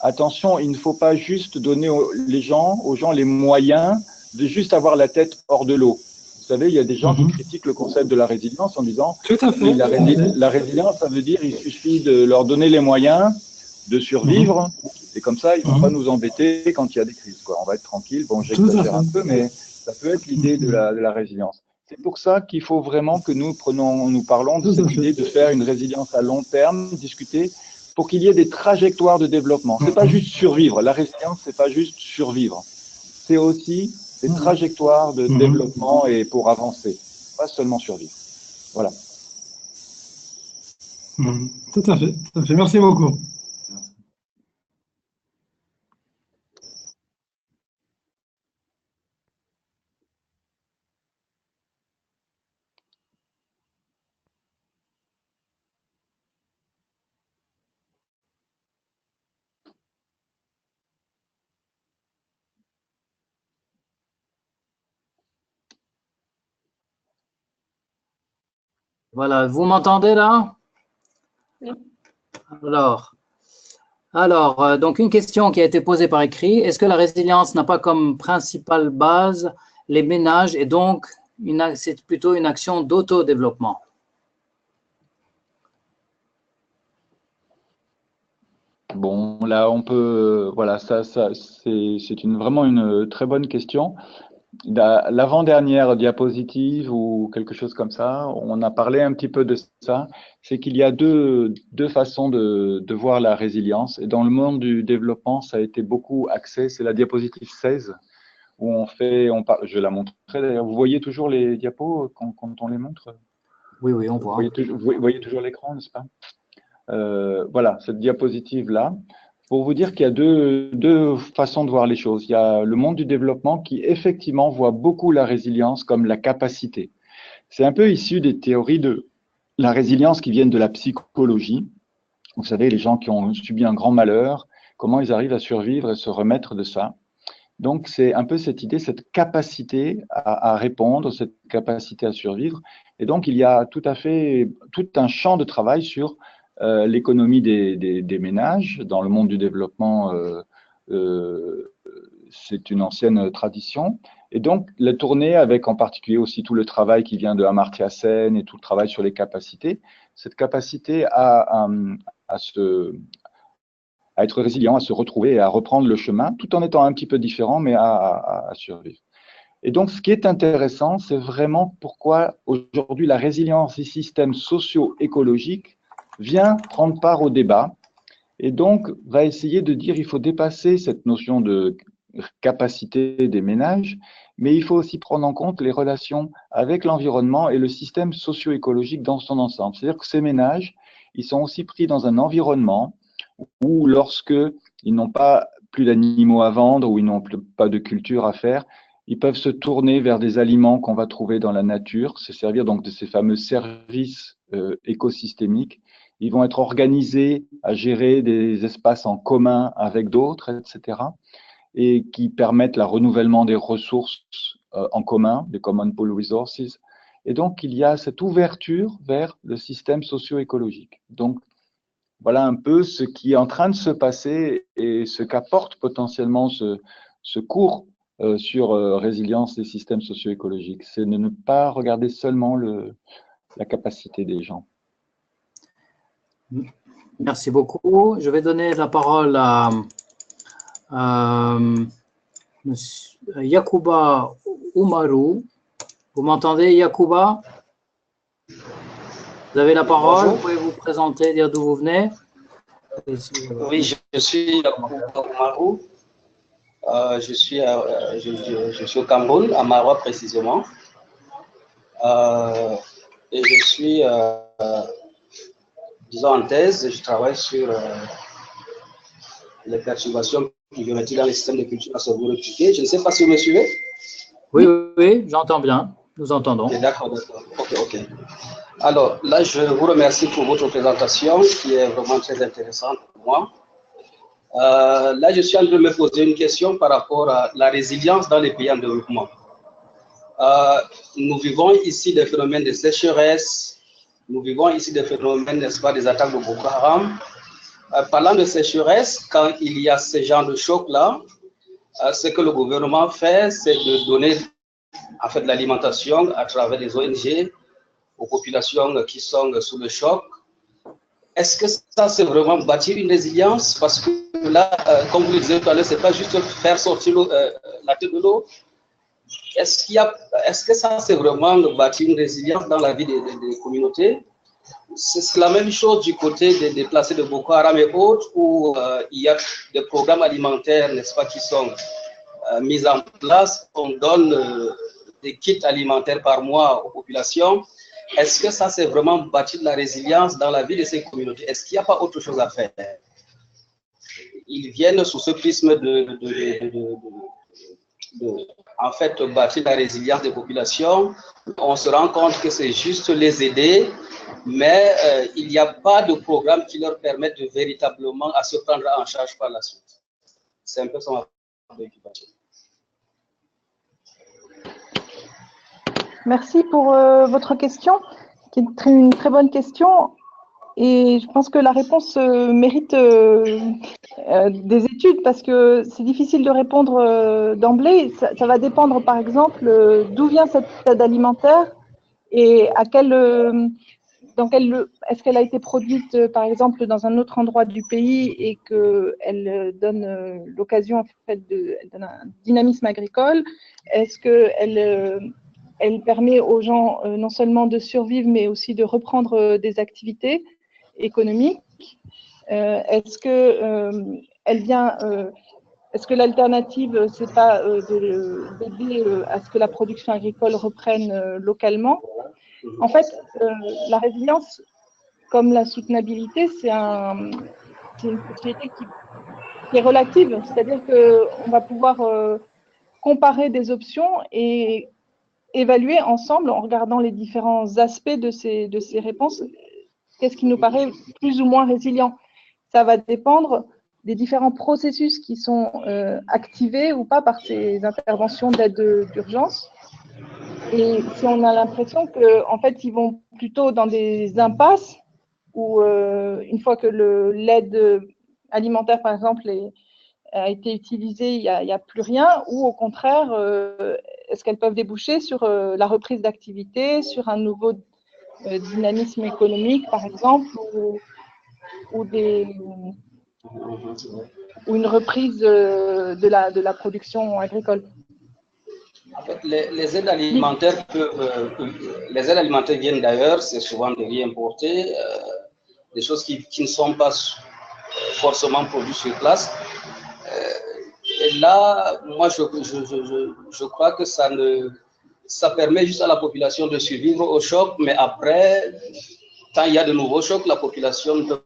attention, il ne faut pas juste donner aux gens les moyens de juste avoir la tête hors de l'eau. Vous savez, il y a des gens qui critiquent le concept de la résilience en disant tout à fait. La résilience, ça veut dire il suffit de leur donner les moyens de survivre, et comme ça, ils ne vont pas nous embêter quand il y a des crises, quoi. On va être tranquille. Bon, j'exagère un peu, mais ça peut être l'idée de la résilience. C'est pour ça qu'il faut vraiment que nous parlons de cette idée de faire une résilience à long terme, discuter, pour qu'il y ait des trajectoires de développement. C'est pas juste survivre. La résilience, c'est pas juste survivre. C'est aussi des trajectoires de développement et pour avancer, pas seulement survivre. Voilà. Tout à fait, tout à fait. Merci beaucoup. Voilà, vous m'entendez là? Oui. Alors, donc une question qui a été posée par écrit. Est-ce que la résilience n'a pas comme principale base les ménages et donc c'est plutôt une action d'autodéveloppement? Bon, là, on peut, voilà, ça c'est vraiment une très bonne question. L'avant-dernière diapositive ou quelque chose comme ça, on a parlé un petit peu de ça, c'est qu'il y a deux façons de voir la résilience. Et dans le monde du développement, ça a été beaucoup axé, c'est la diapositive 16, où je vais la montrer d'ailleurs. Vous voyez toujours les diapos quand on les montre? Oui, oui, on voit. Vous voyez toujours l'écran, n'est-ce pas? Voilà, cette diapositive-là, pour vous dire qu'il y a deux façons de voir les choses. Il y a le monde du développement qui, effectivement, voit beaucoup la résilience comme la capacité. C'est un peu issu des théories de la résilience qui viennent de la psychologie. Vous savez, les gens qui ont subi un grand malheur, comment ils arrivent à survivre et se remettre de ça. Donc, c'est un peu cette idée, cette capacité à répondre, cette capacité à survivre. Et donc, il y a tout un champ de travail sur l'économie des ménages. Dans le monde du développement, c'est une ancienne tradition. Et donc, la tournée avec en particulier aussi tout le travail qui vient de Amartya Sen et tout le travail sur les capacités, cette capacité à être résilient, à se retrouver et à reprendre le chemin, tout en étant un petit peu différent, mais à survivre. Et donc, ce qui est intéressant, c'est vraiment pourquoi aujourd'hui la résilience des systèmes socio-écologiques vient prendre part au débat et donc va essayer de dire il faut dépasser cette notion de capacité des ménages, mais il faut aussi prendre en compte les relations avec l'environnement et le système socio-écologique dans son ensemble. C'est-à-dire que ces ménages, ils sont aussi pris dans un environnement où lorsque ils n'ont pas plus d'animaux à vendre ou ils n'ont pas de culture à faire, ils peuvent se tourner vers des aliments qu'on va trouver dans la nature, se servir donc de ces fameux services écosystémiques. Ils vont être organisés à gérer des espaces en commun avec d'autres, etc., et qui permettent le renouvellement des ressources en commun, des common pool resources. Et donc, il y a cette ouverture vers le système socio-écologique. Donc, voilà un peu ce qui est en train de se passer et ce qu'apporte potentiellement ce cours sur résilience des systèmes socio-écologiques. C'est de ne pas regarder seulement la capacité des gens. Merci beaucoup. Je vais donner la parole à Yacouba Oumarou. Vous m'entendez, Yacouba? Vous avez la parole. Bonjour. Vous pouvez vous présenter, dire d'où vous venez. Oui, je suis Yacouba Oumarou. Je suis au Cameroun, à Maroua précisément. Et je suis, disons, en thèse. Je travaille sur les perturbations pluviométriques dans les systèmes de culture à sauvegarde répliquée. Je ne sais pas si vous me suivez. Oui, oui, j'entends bien. Nous entendons. D'accord, d'accord. Ok. Alors, là, je vous remercie pour votre présentation qui est vraiment très intéressante pour moi. Là, je suis en train de me poser une question par rapport à la résilience dans les pays en développement. Nous vivons ici des phénomènes de sécheresse, nous vivons ici des phénomènes, n'est-ce pas, des attaques de Boko Haram. Parlant de sécheresse, quand il y a ce genre de choc-là, ce que le gouvernement fait, c'est de donner en fait l'alimentation à travers les ONG aux populations qui sont sous le choc. est-ce que ça, c'est vraiment bâtir une résilience? Parce que là, comme vous le disiez tout à l'heure, ce n'est pas juste faire sortir la tête de l'eau. Est-ce que ça, c'est vraiment bâtir une résilience dans la vie des communautés? C'est la même chose du côté des déplacés de Boko Haram et autres, où il y a des programmes alimentaires, n'est-ce pas, qui sont mis en place. On donne des kits alimentaires par mois aux populations. Est-ce que ça, c'est vraiment bâtir de la résilience dans la vie de ces communautés? Est-ce qu'il n'y a pas autre chose à faire? Ils viennent sous ce prisme en fait, bâtir la résilience des populations. On se rend compte que c'est juste les aider, mais il n'y a pas de programme qui leur permette de véritablement à se prendre en charge par la suite. C'est un peu son préoccupation. Merci pour votre question, qui est une très bonne question. Et je pense que la réponse mérite des études parce que c'est difficile de répondre d'emblée. Ça va dépendre, par exemple, d'où vient cette aide alimentaire et à est-ce qu'elle a été produite, par exemple, dans un autre endroit du pays et qu'elle donne l'occasion, en fait, elle donne un dynamisme agricole? Est-ce qu'elle elle permet aux gens non seulement de survivre, mais aussi de reprendre des activités économique? Est-ce que l'alternative, c'est pas d'aider à ce que la production agricole reprenne localement? En fait, la résilience, comme la soutenabilité, c'est une société qui est relative, c'est-à-dire qu'on va pouvoir comparer des options et évaluer ensemble, en regardant les différents aspects de ces réponses, qu'est-ce qui nous paraît plus ou moins résilient. Ça va dépendre des différents processus qui sont activés ou pas par ces interventions d'aide d'urgence. Et si on a l'impression qu'en fait, ils vont plutôt dans des impasses où, une fois que l'aide alimentaire, par exemple, a été utilisée, il n'y a plus rien, ou au contraire, est-ce qu'elles peuvent déboucher sur la reprise d'activité, sur un nouveau dynamisme économique, par exemple, ou une reprise de la production agricole? En fait, les aides alimentaires les aides alimentaires viennent d'ailleurs, c'est souvent des riz importés, des choses qui ne sont pas forcément produites sur place. Et là, moi, je crois que ça permet juste à la population de survivre au choc, mais après, quand il y a de nouveaux chocs, la population ne peut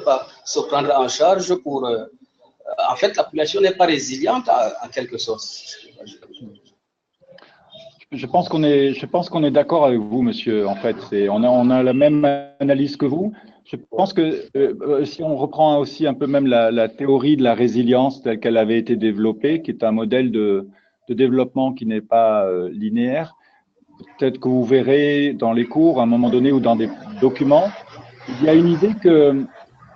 pas se prendre en charge pour... en fait, la population n'est pas résiliente en quelque sorte. Je pense qu'on est d'accord avec vous, monsieur. En fait, on a la même analyse que vous. Je pense que si on reprend aussi un peu même la théorie de la résilience telle qu'elle avait été développée, qui est un modèle de développement qui n'est pas linéaire, peut-être que vous verrez dans les cours, à un moment donné, ou dans des documents, il y a une idée que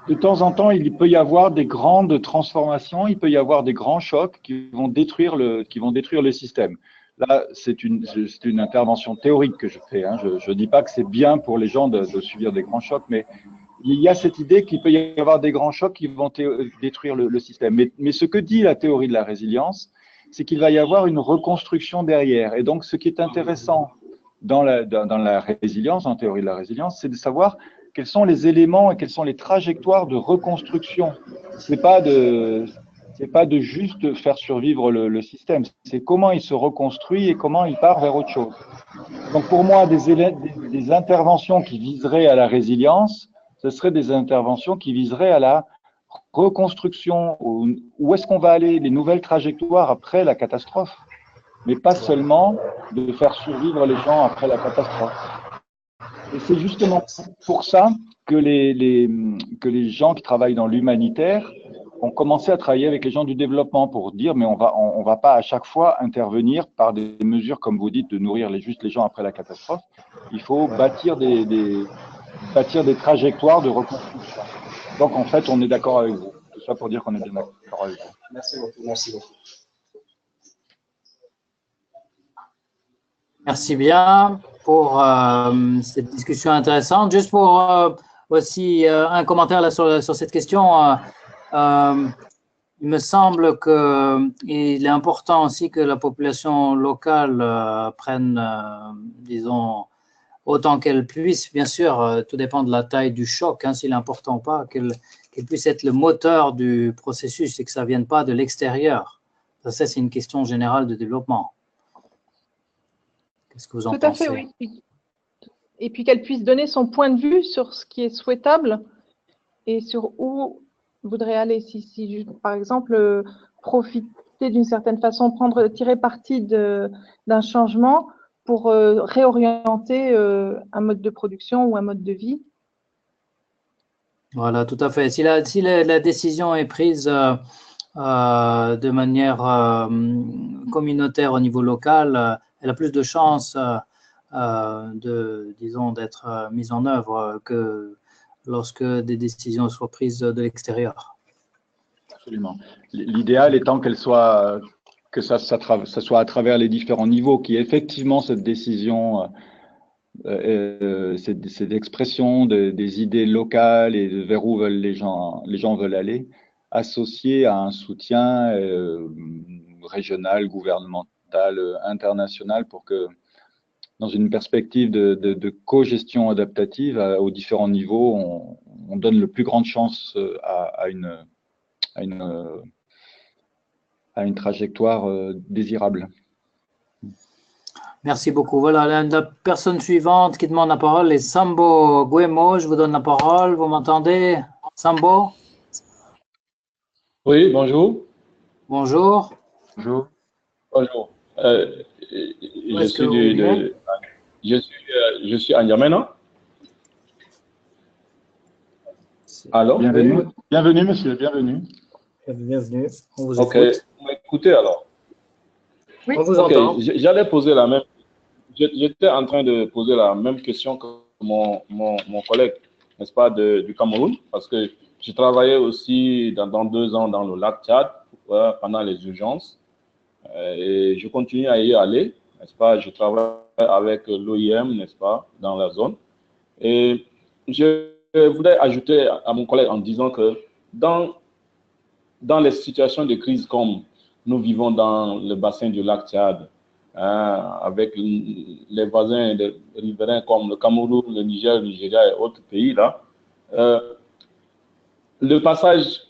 de temps en temps, il peut y avoir des grandes transformations, il peut y avoir des grands chocs qui vont détruire le système. Là, c'est une intervention théorique que je fais. Hein. Je ne dis pas que c'est bien pour les gens de subir des grands chocs, mais il y a cette idée qu'il peut y avoir des grands chocs qui vont détruire le système. Mais ce que dit la théorie de la résilience, c'est qu'il va y avoir une reconstruction derrière. Et donc, ce qui est intéressant dans la résilience, en théorie de la résilience, c'est de savoir quels sont les éléments et quelles sont les trajectoires de reconstruction. C'est pas de juste faire survivre le système, c'est comment il se reconstruit et comment il part vers autre chose. Donc pour moi, des interventions qui viseraient à la résilience, ce seraient des interventions qui viseraient à la reconstruction. Où est-ce qu'on va aller, les nouvelles trajectoires après la catastrophe, mais pas seulement de faire survivre les gens après la catastrophe. Et c'est justement pour ça que les gens qui travaillent dans l'humanitaire ont commencé à travailler avec les gens du développement pour dire mais on va pas à chaque fois intervenir par des mesures, comme vous dites, de nourrir juste les gens après la catastrophe. Il faut bâtir des trajectoires de reconstruction. Donc en fait, on est d'accord avec vous. Tout ça pour dire qu'on est bien d'accord avec vous. Merci beaucoup. Merci beaucoup. Merci bien pour cette discussion intéressante. Juste pour Voici un commentaire là sur cette question. Il me semble qu'il est important aussi que la population locale prenne, disons, autant qu'elle puisse. Bien sûr, tout dépend de la taille du choc, hein, s'il est important ou pas, qu'elle puisse être le moteur du processus et que ça ne vienne pas de l'extérieur. Ça, c'est une question générale de développement. Qu'est-ce que vous en pensez? Tout à fait, oui. Et puis qu'elle puisse donner son point de vue sur ce qui est souhaitable et sur où voudrait aller. Si par exemple, profiter d'une certaine façon, tirer parti d'un changement pour réorienter un mode de production ou un mode de vie. Voilà, tout à fait. Si la décision est prise de manière communautaire au niveau local, elle a plus de chances d'être mise en œuvre que lorsque des décisions soient prises de l'extérieur. Absolument. L'idéal étant que ça soit à travers les différents niveaux, qui effectivement cette décision, cette expression des idées locales et de vers où les gens veulent aller, associée à un soutien régional, gouvernemental, international, pour que dans une perspective de co-gestion adaptative aux différents niveaux, on donne le plus grande chance à une trajectoire désirable. Merci beaucoup. Voilà, la personne suivante qui demande la parole est Sambo Guemo. Je vous donne la parole. Vous m'entendez, Sambo? Oui, bonjour. Bonjour. Bonjour. Bonjour. Je suis à Niamey, non? Alors? Bienvenue. Bienvenue, monsieur. Bienvenue. Bienvenue. On vous écoute. écoute. Vous m'écoutez alors? Oui. On vous entend. J'allais poser la même. J'étais en train de poser la même question que mon collègue, n'est-ce pas, du Cameroun, parce que je travaillais aussi dans 2 ans dans le lac Tchad pendant les urgences. Et je continue à y aller, n'est-ce pas? Je travaille avec l'OIM, n'est-ce pas, dans la zone. Et je voudrais ajouter à mon collègue en disant que dans les situations de crise comme nous vivons dans le bassin du lac Tchad, avec les voisins riverains comme le Cameroun, le Niger, le Nigeria et autres pays là, le passage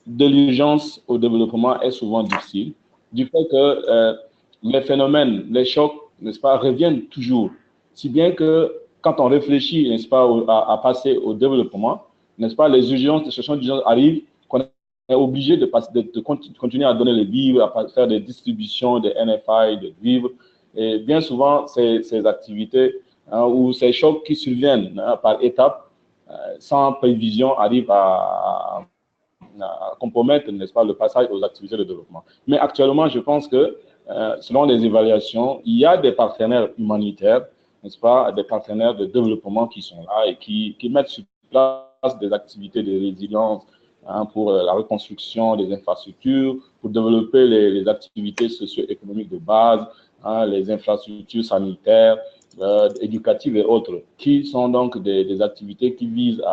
de l'urgence au développement est souvent difficile, du fait que les phénomènes, les chocs, n'est-ce pas, reviennent toujours. Si bien que quand on réfléchit, n'est-ce pas, à passer au développement, n'est-ce pas, les situations d'urgence arrivent, qu'on est obligé de continuer à donner les vivres, à faire des distributions, des NFI, des vivres. Et bien souvent, ces activités ou ces chocs qui surviennent par étapes, sans prévision, arrivent à compromettre, n'est-ce pas, le passage aux activités de développement. Mais actuellement, je pense que, selon les évaluations, il y a des partenaires humanitaires, n'est-ce pas, des partenaires de développement qui sont là et qui mettent sur place des activités de résilience pour la reconstruction des infrastructures, pour développer les activités socio-économiques de base, les infrastructures sanitaires, éducatives et autres, qui sont donc des activités qui visent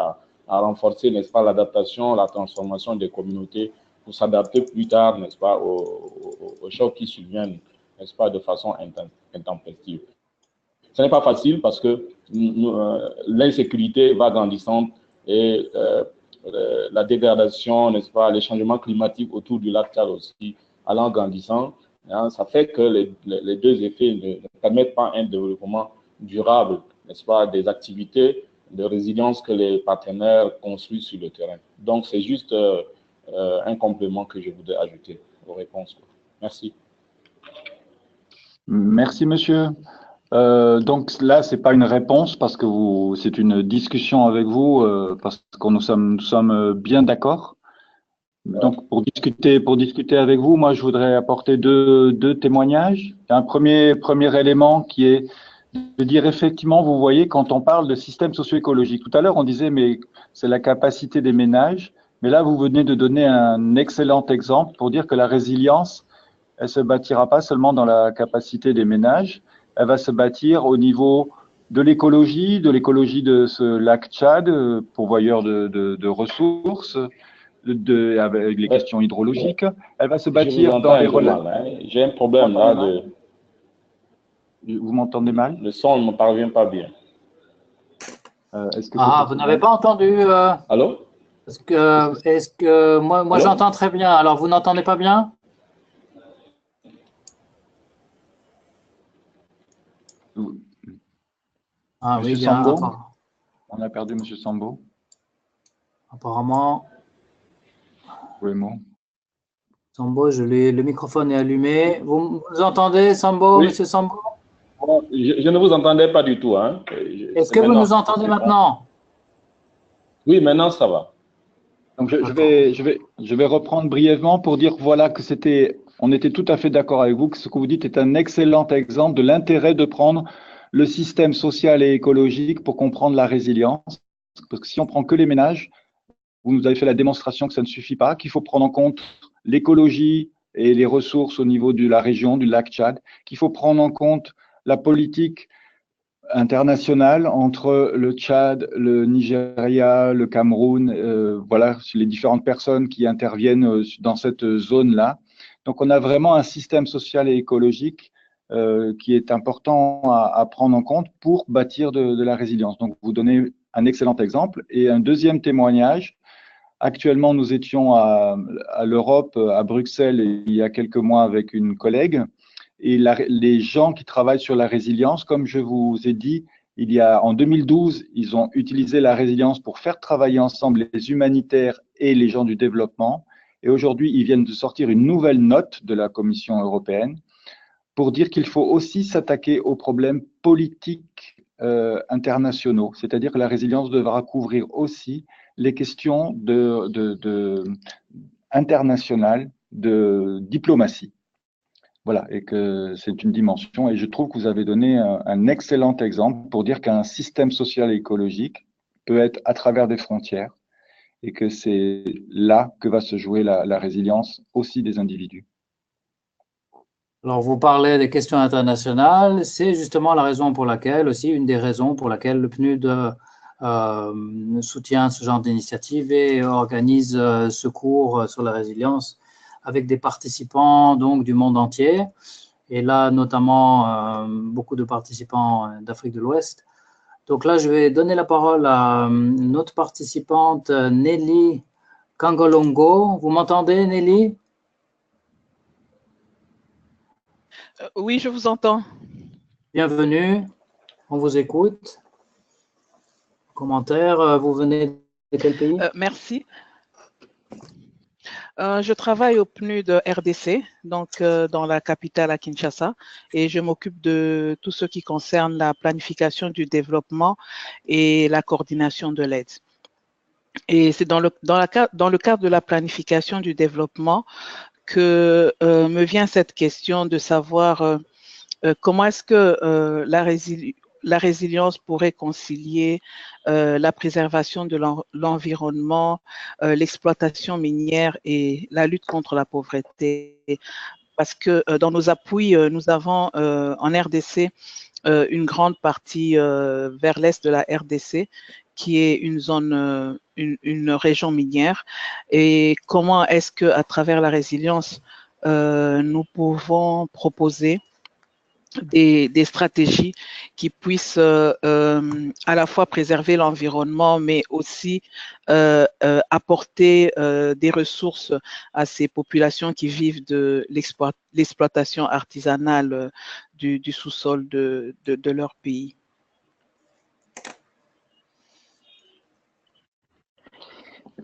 à renforcer, n'est-ce pas, l'adaptation, la transformation des communautés pour s'adapter plus tard, n'est-ce pas, aux chocs qui surviennent, n'est-ce pas, de façon intempestive. Ce n'est pas facile parce que l'insécurité va grandissante et la dégradation, n'est-ce pas, les changements climatiques autour du lac Tchad aussi allant grandissant, ça fait que les deux effets ne permettent pas un développement durable, n'est-ce pas, des activités de résilience que les partenaires construisent sur le terrain. Donc, c'est juste un complément que je voudrais ajouter aux réponses. Merci. Merci, monsieur. Donc là, ce n'est pas une réponse parce que c'est une discussion avec vous parce que nous sommes bien d'accord. Donc, pour discuter avec vous, moi, je voudrais apporter deux témoignages. Un premier élément qui est de dire effectivement, vous voyez, quand on parle de système socio-écologique, tout à l'heure, on disait, mais c'est la capacité des ménages. Mais là, vous venez de donner un excellent exemple pour dire que la résilience, elle se bâtira pas seulement dans la capacité des ménages, elle va se bâtir au niveau de l'écologie de ce lac Tchad, pourvoyeur de ressources, avec les questions hydrologiques. Elle va se bâtir dans les relations. J'ai un problème là de... Vous m'entendez mal? Le son ne me parvient pas bien. Vous n'avez pas entendu Allô? Est-ce que moi j'entends très bien. Alors, vous n'entendez pas bien? Ah Monsieur oui, bien. Sambo, on a perdu Monsieur Sambo. Apparemment. Vraiment. Sambo, le microphone est allumé. Vous entendez, Sambo, Oui. Monsieur Sambo? Je ne vous entendais pas du tout. Hein. Est-ce que vous nous entendez maintenant? Oui, maintenant ça va. Donc je vais reprendre brièvement pour dire voilà que on était tout à fait d'accord avec vous que ce que vous dites est un excellent exemple de l'intérêt de prendre le système social et écologique pour comprendre la résilience. Parce que si on prend que les ménages, vous nous avez fait la démonstration que ça ne suffit pas, qu'il faut prendre en compte l'écologie et les ressources au niveau de la région, du lac Tchad, qu'il faut prendre en compte la politique internationale entre le Tchad, le Nigeria, le Cameroun, voilà, les différentes personnes qui interviennent dans cette zone-là. Donc, on a vraiment un système social et écologique qui est important à prendre en compte pour bâtir de la résilience. Donc, vous donnez un excellent exemple. Et un deuxième témoignage, actuellement, nous étions à l'Europe, à Bruxelles, il y a quelques mois avec une collègue. Et les gens qui travaillent sur la résilience, comme je vous ai dit, en 2012, ils ont utilisé la résilience pour faire travailler ensemble les humanitaires et les gens du développement. Et aujourd'hui, ils viennent de sortir une nouvelle note de la Commission européenne pour dire qu'il faut aussi s'attaquer aux problèmes politiques internationaux. C'est-à-dire que la résilience devra couvrir aussi les questions internationales de diplomatie. Voilà, et que c'est une dimension. Et je trouve que vous avez donné un excellent exemple pour dire qu'un système social et écologique peut être à travers des frontières et que c'est là que va se jouer la résilience aussi des individus. Alors, vous parlez des questions internationales. C'est justement la raison pour laquelle, aussi une des raisons pour laquelle le PNUD soutient ce genre d'initiative et organise ce cours sur la résilience avec des participants donc du monde entier, et là notamment beaucoup de participants d'Afrique de l'Ouest. Donc là, je vais donner la parole à notre participante Nelly Kangolongo. Vous m'entendez, Nelly? Oui, je vous entends. Bienvenue, on vous écoute. Commentaire, vous venez de quel pays? Merci. Je travaille au PNUD RDC, donc dans la capitale à Kinshasa, et je m'occupe de tout ce qui concerne la planification du développement et la coordination de l'aide. Et c'est dans le cadre de la planification du développement que me vient cette question de savoir comment est-ce que la résilience pourrait concilier la préservation de l'environnement, l'exploitation minière et la lutte contre la pauvreté. Parce que dans nos appuis, nous avons en RDC une grande partie vers l'est de la RDC qui est une zone, une région minière. Et comment est-ce que, à travers la résilience, nous pouvons proposer des stratégies qui puissent à la fois préserver l'environnement, mais aussi apporter des ressources à ces populations qui vivent de l'exploitation artisanale du sous-sol de leur pays.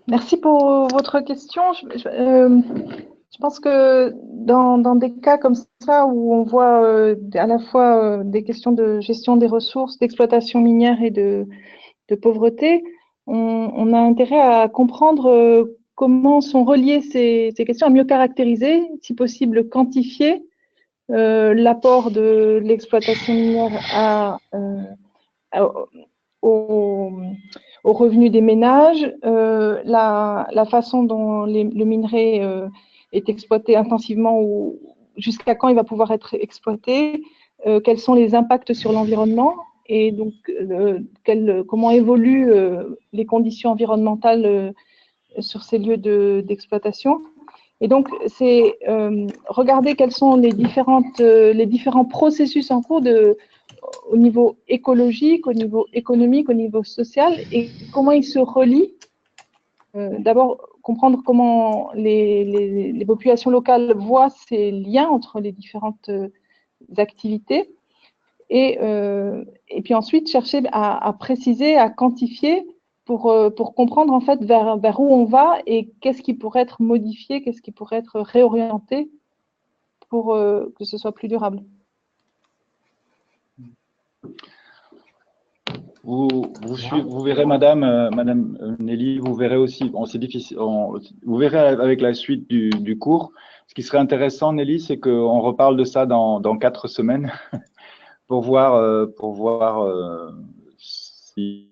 Merci pour votre question. Je pense que dans des cas comme ça où on voit à la fois des questions de gestion des ressources, d'exploitation minière et de pauvreté, on a intérêt à comprendre comment sont reliées ces questions, à mieux caractériser, si possible quantifier l'apport de l'exploitation minière aux revenus des ménages, la façon dont le minerai est exploité intensivement ou jusqu'à quand il va pouvoir être exploité, quels sont les impacts sur l'environnement et donc comment évoluent les conditions environnementales sur ces lieux d'exploitation. Et donc, c'est regarder quels sont les différents processus en cours au niveau écologique, au niveau économique, au niveau social, et comment ils se relient. D'abord, comprendre comment les populations locales voient ces liens entre les différentes activités, et puis ensuite chercher à préciser, à quantifier pour comprendre en fait vers où on va et qu'est-ce qui pourrait être modifié, qu'est-ce qui pourrait être réorienté pour que ce soit plus durable. Vous verrez, Madame Nelly, vous verrez aussi, bon, c'est difficile, vous verrez avec la suite du cours. Ce qui serait intéressant, Nelly, c'est qu'on reparle de ça dans 4 semaines pour voir si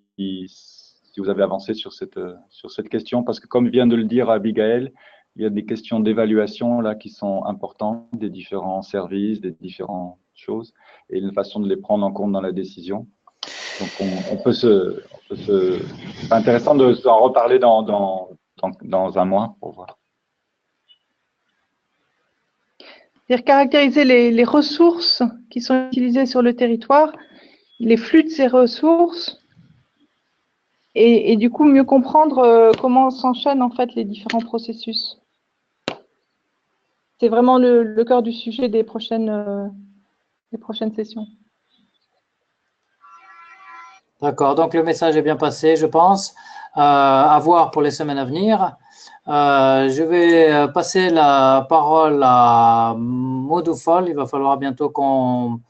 vous avez avancé sur cette question, parce que comme vient de le dire Abigail, il y a des questions d'évaluation là qui sont importantes, des différents services, des différentes choses, et une façon de les prendre en compte dans la décision. Donc c'est intéressant d'en reparler dans un mois pour voir. C'est-à-dire caractériser les ressources qui sont utilisées sur le territoire, les flux de ces ressources, et du coup mieux comprendre comment s'enchaînent en fait les différents processus. C'est vraiment le cœur du sujet des prochaines sessions. D'accord, donc le message est bien passé, je pense. À voir pour les semaines à venir. Je vais passer la parole à Modou Fall. Il va falloir bientôt qu'on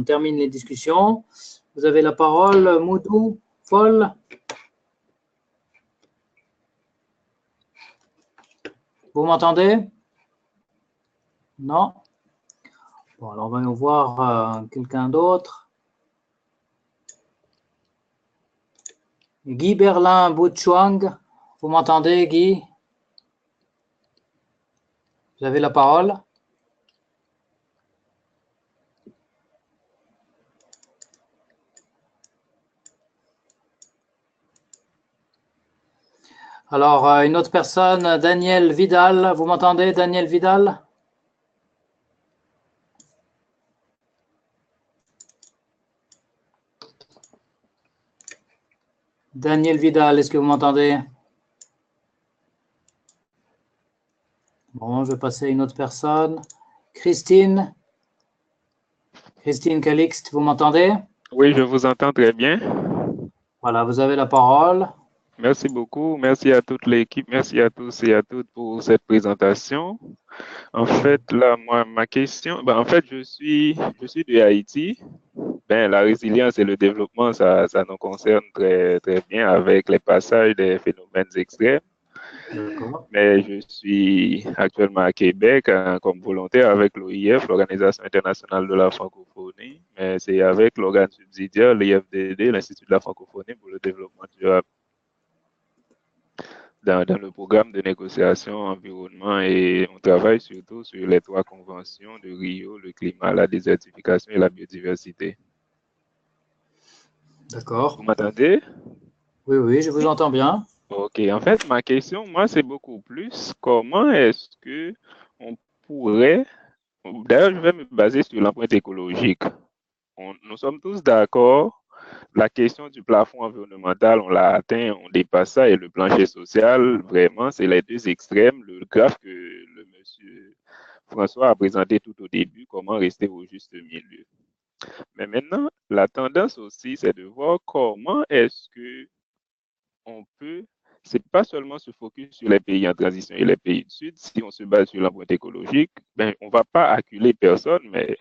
termine les discussions. Vous avez la parole, Modou Fall. Vous m'entendez? Non? Bon, alors on va voir quelqu'un d'autre. Guy Berlin Bouchouang, vous m'entendez, Guy? Vous avez la parole. Alors, une autre personne, Daniel Vidal, vous m'entendez, Daniel Vidal? Daniel Vidal, est-ce que vous m'entendez? Bon, je vais passer à une autre personne. Christine Calixte, vous m'entendez? Oui, je vous entends très bien. Voilà, vous avez la parole. Merci beaucoup. Merci à toute l'équipe. Merci à tous et à toutes pour cette présentation. En fait, là, moi, ma question, en fait, je suis de Haïti. La résilience et le développement, ça nous concerne très, très bien avec les passages des phénomènes extrêmes. Mais je suis actuellement à Québec comme volontaire avec l'OIF, l'Organisation internationale de la francophonie, mais c'est avec l'organe subsidiaire, l'IFDD, l'Institut de la francophonie pour le développement durable. Dans le programme de négociation environnement, et on travaille surtout sur les 3 conventions de Rio, le climat, la désertification et la biodiversité. D'accord. Vous m'entendez? Oui, je vous entends bien. Ok, en fait, ma question, moi, c'est beaucoup plus comment est-ce que on pourrait, d'ailleurs, je vais me baser sur l'empreinte écologique. Nous sommes tous d'accord, la question du plafond environnemental, on l'a atteint, on dépasse ça, et le plancher social, vraiment, c'est les 2 extrêmes. Le graphe que le monsieur François a présenté tout au début, comment rester au juste milieu. Mais maintenant, la tendance aussi, c'est de voir comment est-ce que on peut, c'est pas seulement se focus sur les pays en transition et les pays du Sud. Si on se base sur l'empreinte écologique, on va pas acculer personne, mais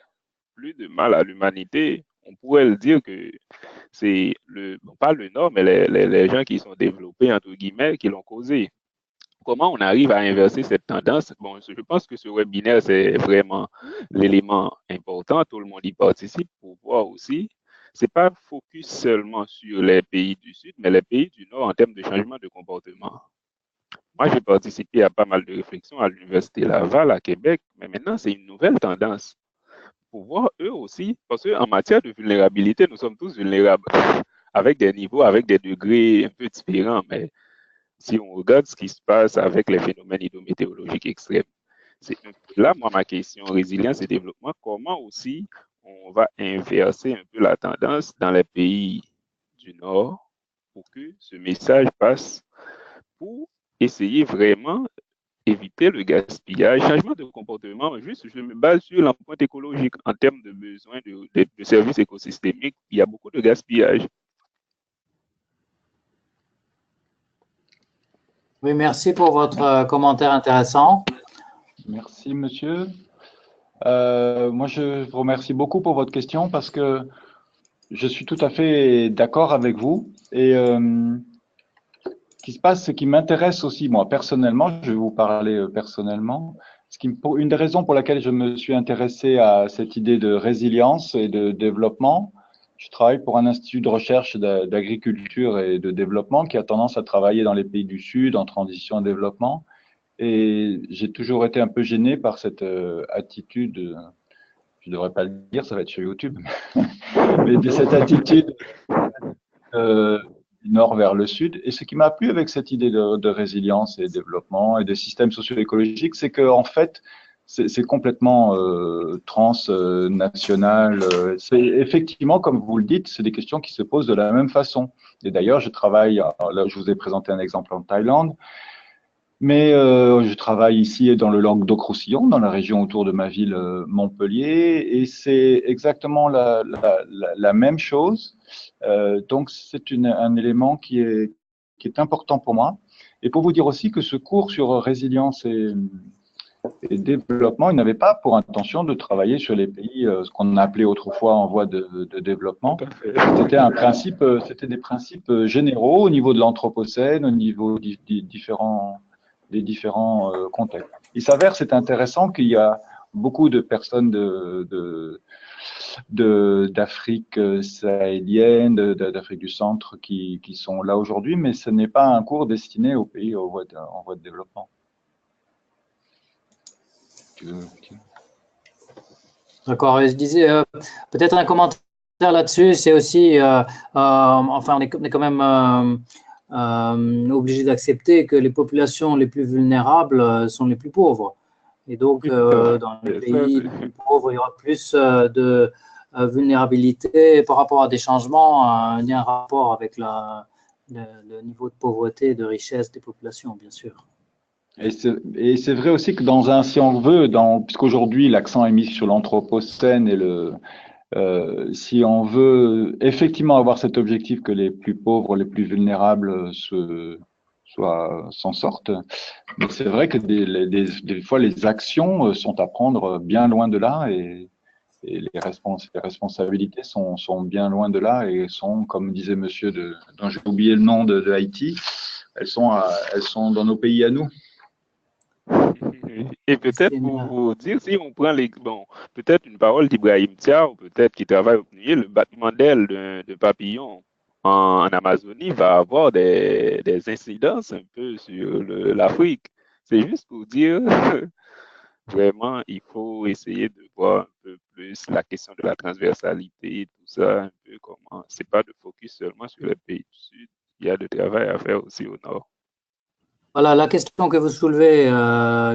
plus de mal à l'humanité. On pourrait le dire que c'est pas le Nord, mais les gens qui sont développés, entre guillemets, qui l'ont causé. Comment on arrive à inverser cette tendance? Bon, je pense que ce webinaire, c'est vraiment l'élément important. Tout le monde y participe pour voir aussi. C'est pas focus seulement sur les pays du Sud, mais les pays du Nord en termes de changement de comportement. Moi, j'ai participé à pas mal de réflexions à l'Université Laval, à Québec, mais maintenant, c'est une nouvelle tendance. pouvoir, eux aussi, parce qu'en matière de vulnérabilité, nous sommes tous vulnérables, avec des niveaux, avec des degrés un peu différents, mais si on regarde ce qui se passe avec les phénomènes hydrométéorologiques extrêmes, c'est là, moi, ma question, résilience et développement, comment aussi on va inverser un peu la tendance dans les pays du Nord pour que ce message passe, pour essayer vraiment éviter le gaspillage, changement de comportement. Juste, je me base sur l'empreinte écologique en termes de besoins de services écosystémiques. Il y a beaucoup de gaspillage. Oui, merci pour votre commentaire intéressant. Merci, monsieur. Moi, je vous remercie beaucoup pour votre question parce que je suis tout à fait d'accord avec vous. Et ce qui se passe, ce qui m'intéresse aussi, moi, personnellement, je vais vous parler personnellement, une des raisons pour laquelle je me suis intéressé à cette idée de résilience et de développement, je travaille pour un institut de recherche d'agriculture et de développement qui a tendance à travailler dans les pays du Sud en transition et développement. Et j'ai toujours été un peu gêné par cette attitude, je ne devrais pas le dire, ça va être sur YouTube, mais de cette attitude du nord vers le sud. Et ce qui m'a plu avec cette idée de résilience et développement et de système socio-écologique, c'est qu'en fait, c'est complètement transnational. C'est effectivement, comme vous le dites, c'est des questions qui se posent de la même façon. Et d'ailleurs, je travaille, là je vous ai présenté un exemple en Thaïlande, mais je travaille ici dans le Languedoc-Roussillon, dans la région autour de ma ville Montpellier, et c'est exactement la même chose. Donc c'est un élément qui est important pour moi. Et pour vous dire aussi que ce cours sur résilience et développement, il n'avait pas pour intention de travailler sur les pays, ce qu'on appelait autrefois en voie de développement. C'était des principes généraux au niveau de l'anthropocène, au niveau des différents contextes. Il s'avère, c'est intéressant qu'il y a beaucoup de personnes d'Afrique sahélienne, d'Afrique du centre qui sont là aujourd'hui, mais ce n'est pas un cours destiné aux pays en voie de développement. D'accord, je disais peut-être un commentaire là-dessus, c'est aussi, enfin, on est quand même obligé d'accepter que les populations les plus vulnérables sont les plus pauvres. Et donc, dans les pays les plus pauvres, il y aura plus de vulnérabilité par rapport à des changements, il y a un rapport avec le niveau de pauvreté et de richesse des populations, bien sûr. Et c'est vrai aussi que si on veut, puisqu'aujourd'hui l'accent est mis sur l'anthropocène et si on veut effectivement avoir cet objectif que les plus pauvres, les plus vulnérables s'en sortent, mais c'est vrai que des fois les actions sont à prendre bien loin de là et les responsabilités sont bien loin de là et sont, comme disait monsieur dont j'ai oublié le nom de Haïti, elles sont dans nos pays à nous. Et peut-être pour vous dire, si on prend peut-être une parole d'Ibrahim Tia, ou peut-être qui travaille au PNUD, le battement d'aile de papillon en Amazonie va avoir des incidences un peu sur l'Afrique. C'est juste pour dire, vraiment, il faut essayer de voir un peu plus la question de la transversalité, tout ça, un peu comment. C'est pas de focus seulement sur les pays du Sud, il y a du travail à faire aussi au Nord. Voilà, la question que vous soulevez,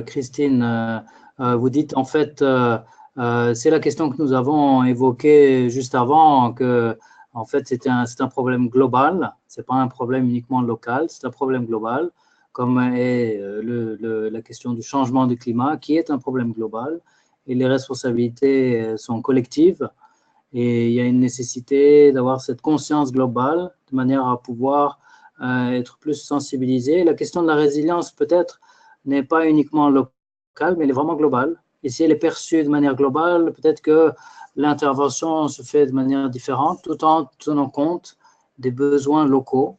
Christine, vous dites en fait, c'est la question que nous avons évoquée juste avant, que en fait c'est un problème global, c'est pas un problème uniquement local, c'est un problème global, comme est la question du changement du climat, qui est un problème global, et les responsabilités sont collectives, et il y a une nécessité d'avoir cette conscience globale de manière à pouvoir être plus sensibilisé. La question de la résilience, peut-être, n'est pas uniquement locale, mais elle est vraiment globale. Et si elle est perçue de manière globale, peut-être que l'intervention se fait de manière différente, tout en tenant compte des besoins locaux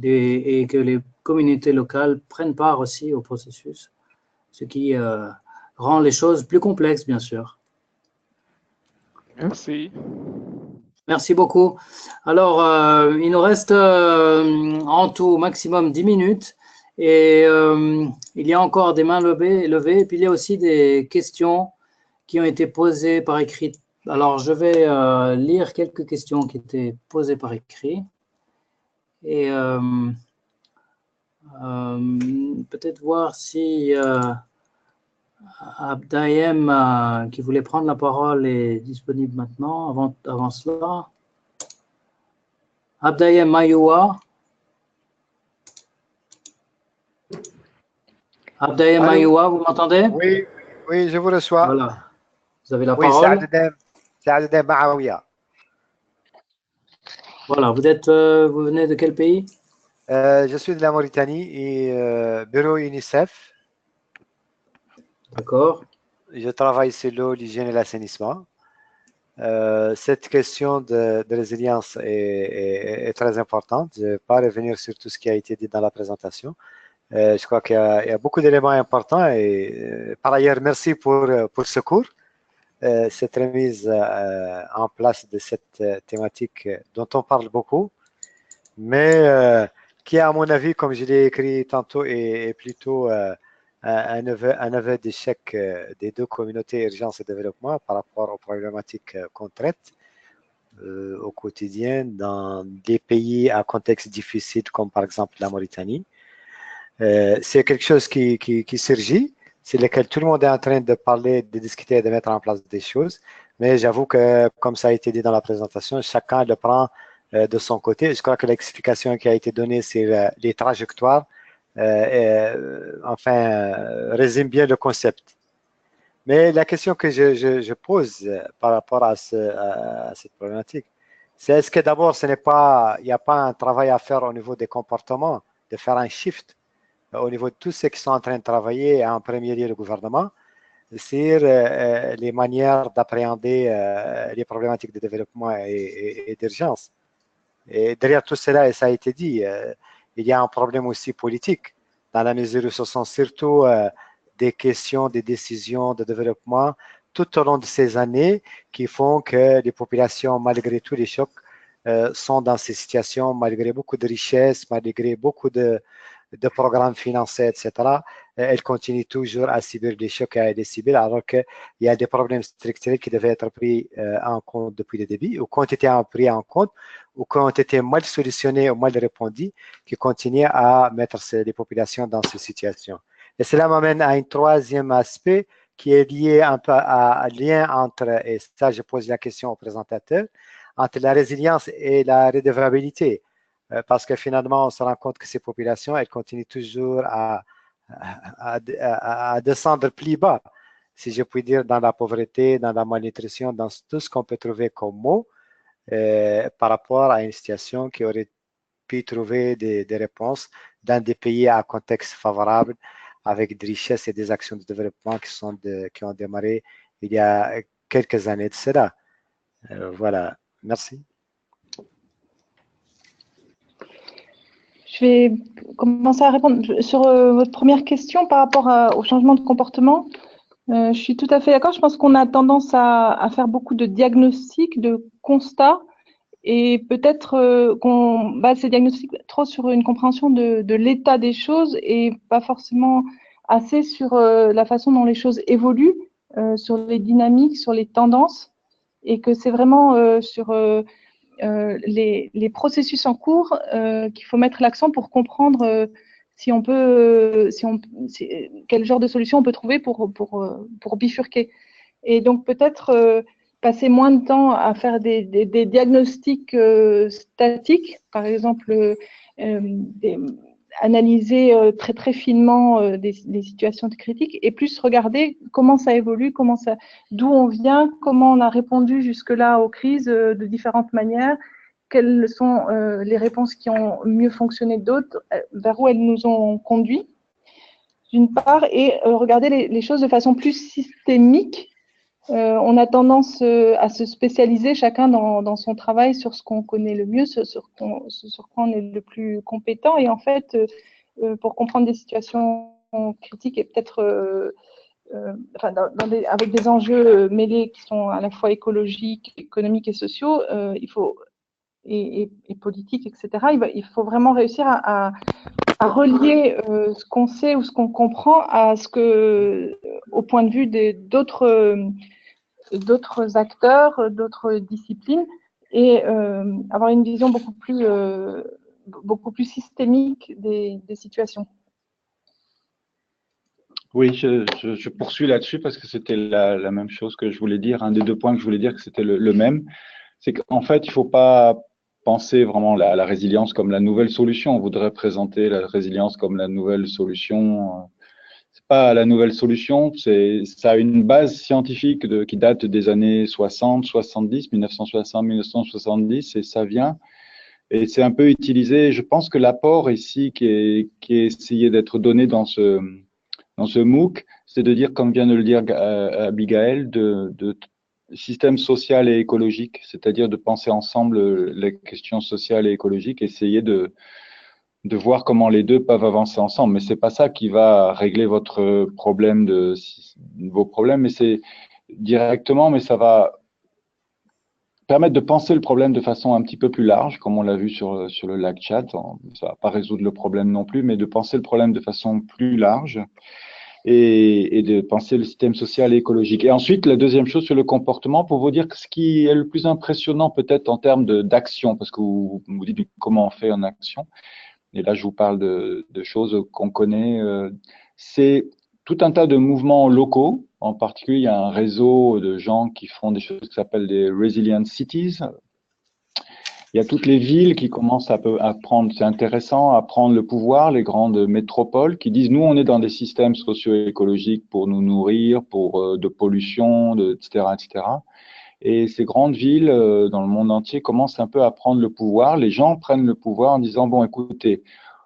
et que les communautés locales prennent part aussi au processus, ce qui rend les choses plus complexes, bien sûr. Merci. Merci beaucoup. Alors, il nous reste en tout maximum 10 minutes et il y a encore des mains levées et puis il y a aussi des questions qui ont été posées par écrit. Alors, je vais lire quelques questions qui étaient posées par écrit. Et peut-être voir si Abdaïem, qui voulait prendre la parole, est disponible maintenant. Avant cela, Abdaïem Mayoua. Abdaïem Mayoua, vous m'entendez? Oui, oui, je vous reçois. Voilà, vous avez la Oui, parole. c'est Adem Maaouia. Voilà, vous venez de quel pays? Je suis de la Mauritanie et bureau UNICEF. D'accord. Je travaille sur l'eau, l'hygiène et l'assainissement. Cette question de résilience est très importante. Je ne vais pas revenir sur tout ce qui a été dit dans la présentation. Je crois qu'il y a beaucoup d'éléments importants et par ailleurs, merci pour ce cours, cette remise en place de cette thématique dont on parle beaucoup, mais qui, à mon avis, comme je l'ai écrit tantôt, est plutôt un aveu d'échec des deux communautés urgence et développement par rapport aux problématiques qu'on traite au quotidien dans des pays à contexte difficile comme par exemple la Mauritanie. C'est quelque chose qui surgit, sur lequel tout le monde est en train de parler, de discuter et de mettre en place des choses. Mais j'avoue que, comme ça a été dit dans la présentation, chacun le prend de son côté. Je crois que l'explication qui a été donnée sur les trajectoires, résume bien le concept. Mais la question que je pose par rapport à cette problématique, c'est est-ce que d'abord, il n'y a pas un travail à faire au niveau des comportements, de faire un shift au niveau de tous ceux qui sont en train de travailler, en premier lieu le gouvernement, sur les manières d'appréhender les problématiques de développement et d'urgence. Et derrière tout cela, et ça a été dit, il y a un problème aussi politique, dans la mesure où ce sont surtout des questions, des décisions de développement tout au long de ces années qui font que les populations, malgré tous les chocs, sont dans ces situations, malgré beaucoup de richesses, malgré beaucoup de programmes financiers, etc., elles continuent toujours à subir des chocs et à les subir, alors qu'il y a des problèmes structurels qui devaient être pris en compte depuis le début, ou qui ont été pris en compte, ou qui ont été mal solutionnés ou mal répondus, qui continuent à mettre les populations dans ces situations. Et cela m'amène à un troisième aspect qui est lié un peu à lien entre, et ça je pose la question au présentateur, entre la résilience et la redevabilité. Parce que finalement, on se rend compte que ces populations, elles continuent toujours à descendre plus bas, si je puis dire, dans la pauvreté, dans la malnutrition, dans tout ce qu'on peut trouver comme mot, par rapport à une situation qui aurait pu trouver des réponses dans des pays à contexte favorable, avec des richesses et des actions de développement qui ont démarré il y a quelques années de cela. Voilà, merci. Je vais commencer à répondre sur votre première question par rapport au changement de comportement. Je suis tout à fait d'accord. Je pense qu'on a tendance à faire beaucoup de diagnostics, de constats, et peut-être qu'on base ces diagnostics trop sur une compréhension de l'état des choses et pas forcément assez sur la façon dont les choses évoluent, sur les dynamiques, sur les tendances, et que c'est vraiment sur les processus en cours qu'il faut mettre l'accent pour comprendre quel genre de solution on peut trouver pour bifurquer. Et donc peut-être passer moins de temps à faire des diagnostics statiques, par exemple analyser très très finement des situations critiques, et plus regarder comment ça évolue, d'où on vient, comment on a répondu jusque-là aux crises de différentes manières, quelles sont les réponses qui ont mieux fonctionné que d'autres, vers où elles nous ont conduit, d'une part, et regarder les choses de façon plus systémique. On a tendance à se spécialiser chacun dans son travail sur ce qu'on connaît le mieux, sur quoi on est le plus compétent. Et en fait, pour comprendre des situations critiques et peut-être avec des enjeux mêlés qui sont à la fois écologiques, économiques et sociaux, et politiques, etc., il faut vraiment réussir à relier ce qu'on sait ou ce qu'on comprend au point de vue d'autres d'autres acteurs, d'autres disciplines, et avoir une vision beaucoup plus systémique des situations. Oui, je poursuis là-dessus parce que c'était la même chose que je voulais dire. Un des deux points que je voulais dire, que c'était le même. C'est qu'en fait, il ne faut pas penser vraiment la résilience comme la nouvelle solution. On voudrait présenter la résilience comme la nouvelle solution. C'est pas la nouvelle solution, ça a une base scientifique qui date des années 60, 70, 1960, 1970, et ça vient. Et c'est un peu utilisé. Je pense que l'apport ici qui est essayé d'être donné dans ce MOOC, c'est de dire, comme vient de le dire Abigail, de système social et écologique, c'est-à-dire de penser ensemble les questions sociales et écologiques, essayer de voir comment les deux peuvent avancer ensemble. Mais c'est pas ça qui va régler votre problème vos problèmes, mais c'est directement, mais ça va permettre de penser le problème de façon un petit peu plus large, comme on l'a vu sur le lac Tchad. Ça va pas résoudre le problème non plus, mais de penser le problème de façon plus large et de penser le système social et écologique. Et ensuite, la deuxième chose sur le comportement, pour vous dire que ce qui est le plus impressionnant peut-être en termes d'action, parce que vous me dites comment on fait en action, et là je vous parle de choses qu'on connaît, c'est tout un tas de mouvements locaux. En particulier, il y a un réseau de gens qui font des choses qui s'appellent des resilient cities. Il y a toutes les villes qui commencent à prendre, c'est intéressant, à prendre le pouvoir, les grandes métropoles qui disent, nous, on est dans des systèmes socio-écologiques pour nous nourrir, pour de pollution, etc., etc. Et ces grandes villes dans le monde entier commencent un peu à prendre le pouvoir. Les gens prennent le pouvoir en disant, bon, écoutez,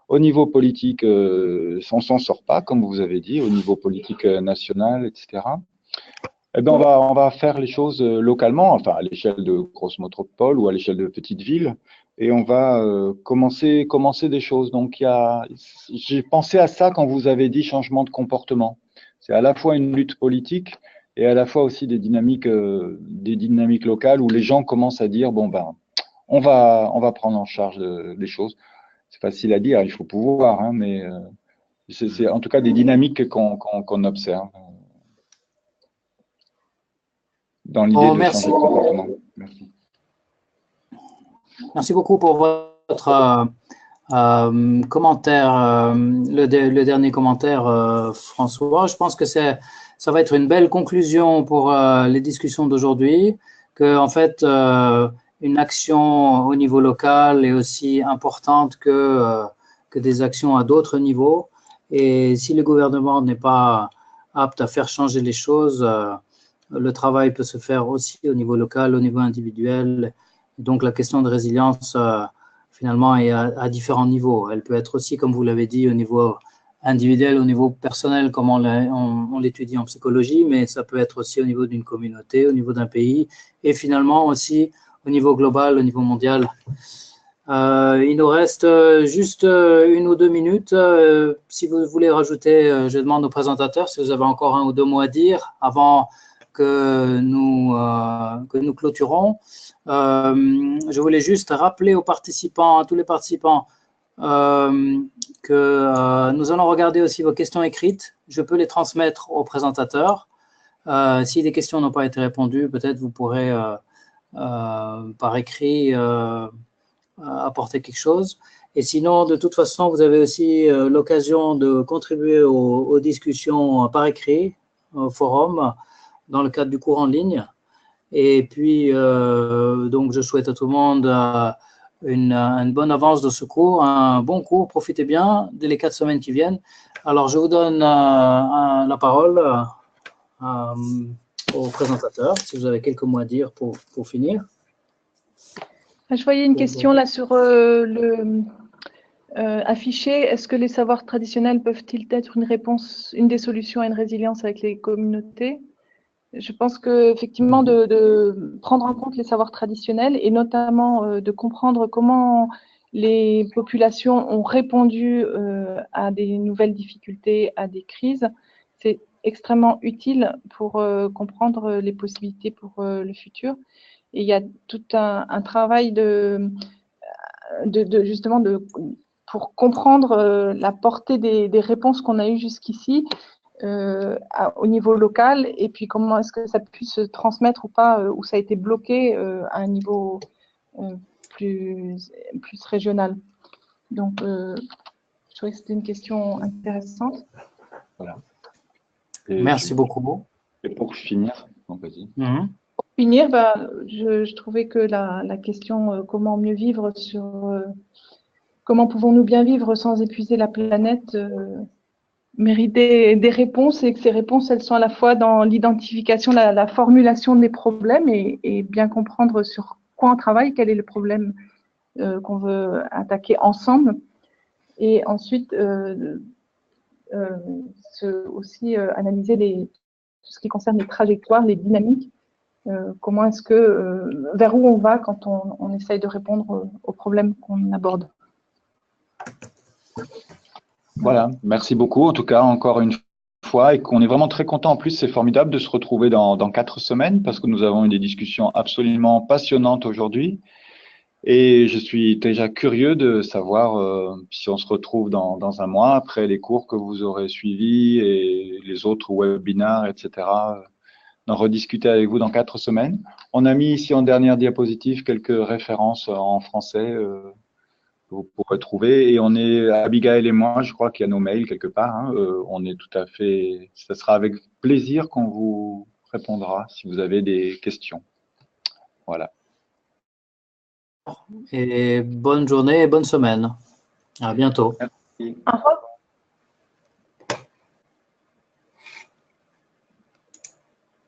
au niveau politique, on s'en sort pas, comme vous avez dit, au niveau politique national, etc. Eh bien, on va faire les choses localement, enfin à l'échelle de grosses métropoles ou à l'échelle de petites villes, et on va commencer des choses. Donc, j'ai pensé à ça quand vous avez dit changement de comportement. C'est à la fois une lutte politique et à la fois aussi des dynamiques locales où les gens commencent à dire bon ben, on va prendre en charge les choses. C'est facile à dire, il faut pouvoir, hein, mais c'est en tout cas des dynamiques qu'on observe dans l'idée de changer de comportement. Merci. Merci beaucoup pour votre commentaire, le dernier commentaire, François. Je pense que ça va être une belle conclusion pour les discussions d'aujourd'hui, que en fait, une action au niveau local est aussi importante que des actions à d'autres niveaux. Et si le gouvernement n'est pas apte à faire changer les choses, le travail peut se faire aussi au niveau local, au niveau individuel. Donc, la question de résilience, finalement, est à différents niveaux. Elle peut être aussi, comme vous l'avez dit, au niveau individuel, au niveau personnel, comme on l'étudie en psychologie, mais ça peut être aussi au niveau d'une communauté, au niveau d'un pays, et finalement aussi au niveau global, au niveau mondial. Il nous reste juste 1 ou 2 minutes. Si vous voulez rajouter, je demande aux présentateurs si vous avez encore 1 ou 2 mots à dire avant que nous clôturons. Je voulais juste rappeler aux participants, à tous les participants, que nous allons regarder aussi vos questions écrites. Je peux les transmettre aux présentateurs. Si des questions n'ont pas été répondues, peut-être vous pourrez par écrit apporter quelque chose. Et sinon, de toute façon, vous avez aussi l'occasion de contribuer aux discussions par écrit, au forum, dans le cadre du cours en ligne. Et puis, donc, je souhaite à tout le monde une bonne avance de ce cours, un bon cours, profitez bien dès les 4 semaines qui viennent. Alors, je vous donne la parole au présentateur, si vous avez quelques mots à dire pour finir. Je voyais une question là sur affiché. Est-ce que les savoirs traditionnels peuvent-ils être une des solutions à une résilience avec les communautés? Je pense qu'effectivement, de prendre en compte les savoirs traditionnels et notamment de comprendre comment les populations ont répondu à des nouvelles difficultés, à des crises, c'est extrêmement utile pour comprendre les possibilités pour le futur. Et il y a tout un travail pour comprendre la portée des réponses qu'on a eues jusqu'ici au niveau local, et puis comment est-ce que ça puisse se transmettre ou pas, ou ça a été bloqué à un niveau plus régional. Donc, je trouvais que c'était une question intéressante. Voilà. Merci beaucoup. Et pour finir, vas-y. Pour finir, je trouvais que la question comment mieux vivre comment pouvons-nous bien vivre sans épuiser la planète mérite des réponses, et que ces réponses, elles sont à la fois dans l'identification, la formulation des problèmes et bien comprendre sur quoi on travaille, quel est le problème qu'on veut attaquer ensemble. Et ensuite, aussi analyser tout ce qui concerne les trajectoires, les dynamiques. Comment est-ce que, vers où on va quand on essaye de répondre aux problèmes qu'on aborde. Voilà, merci beaucoup. En tout cas, encore une fois, et qu'on est vraiment très content. En plus, c'est formidable de se retrouver dans 4 semaines parce que nous avons eu des discussions absolument passionnantes aujourd'hui. Et je suis déjà curieux de savoir si on se retrouve dans un mois après les cours que vous aurez suivis et les autres webinars, etc. D'en rediscuter avec vous dans 4 semaines. On a mis ici en dernière diapositive quelques références en français que vous pourrez trouver. Et on est, Abigail et moi, je crois qu'il y a nos mails quelque part. Hein, on est tout à fait, ce sera avec plaisir qu'on vous répondra si vous avez des questions. Voilà. Et bonne journée et bonne semaine. À bientôt. Merci. Au revoir.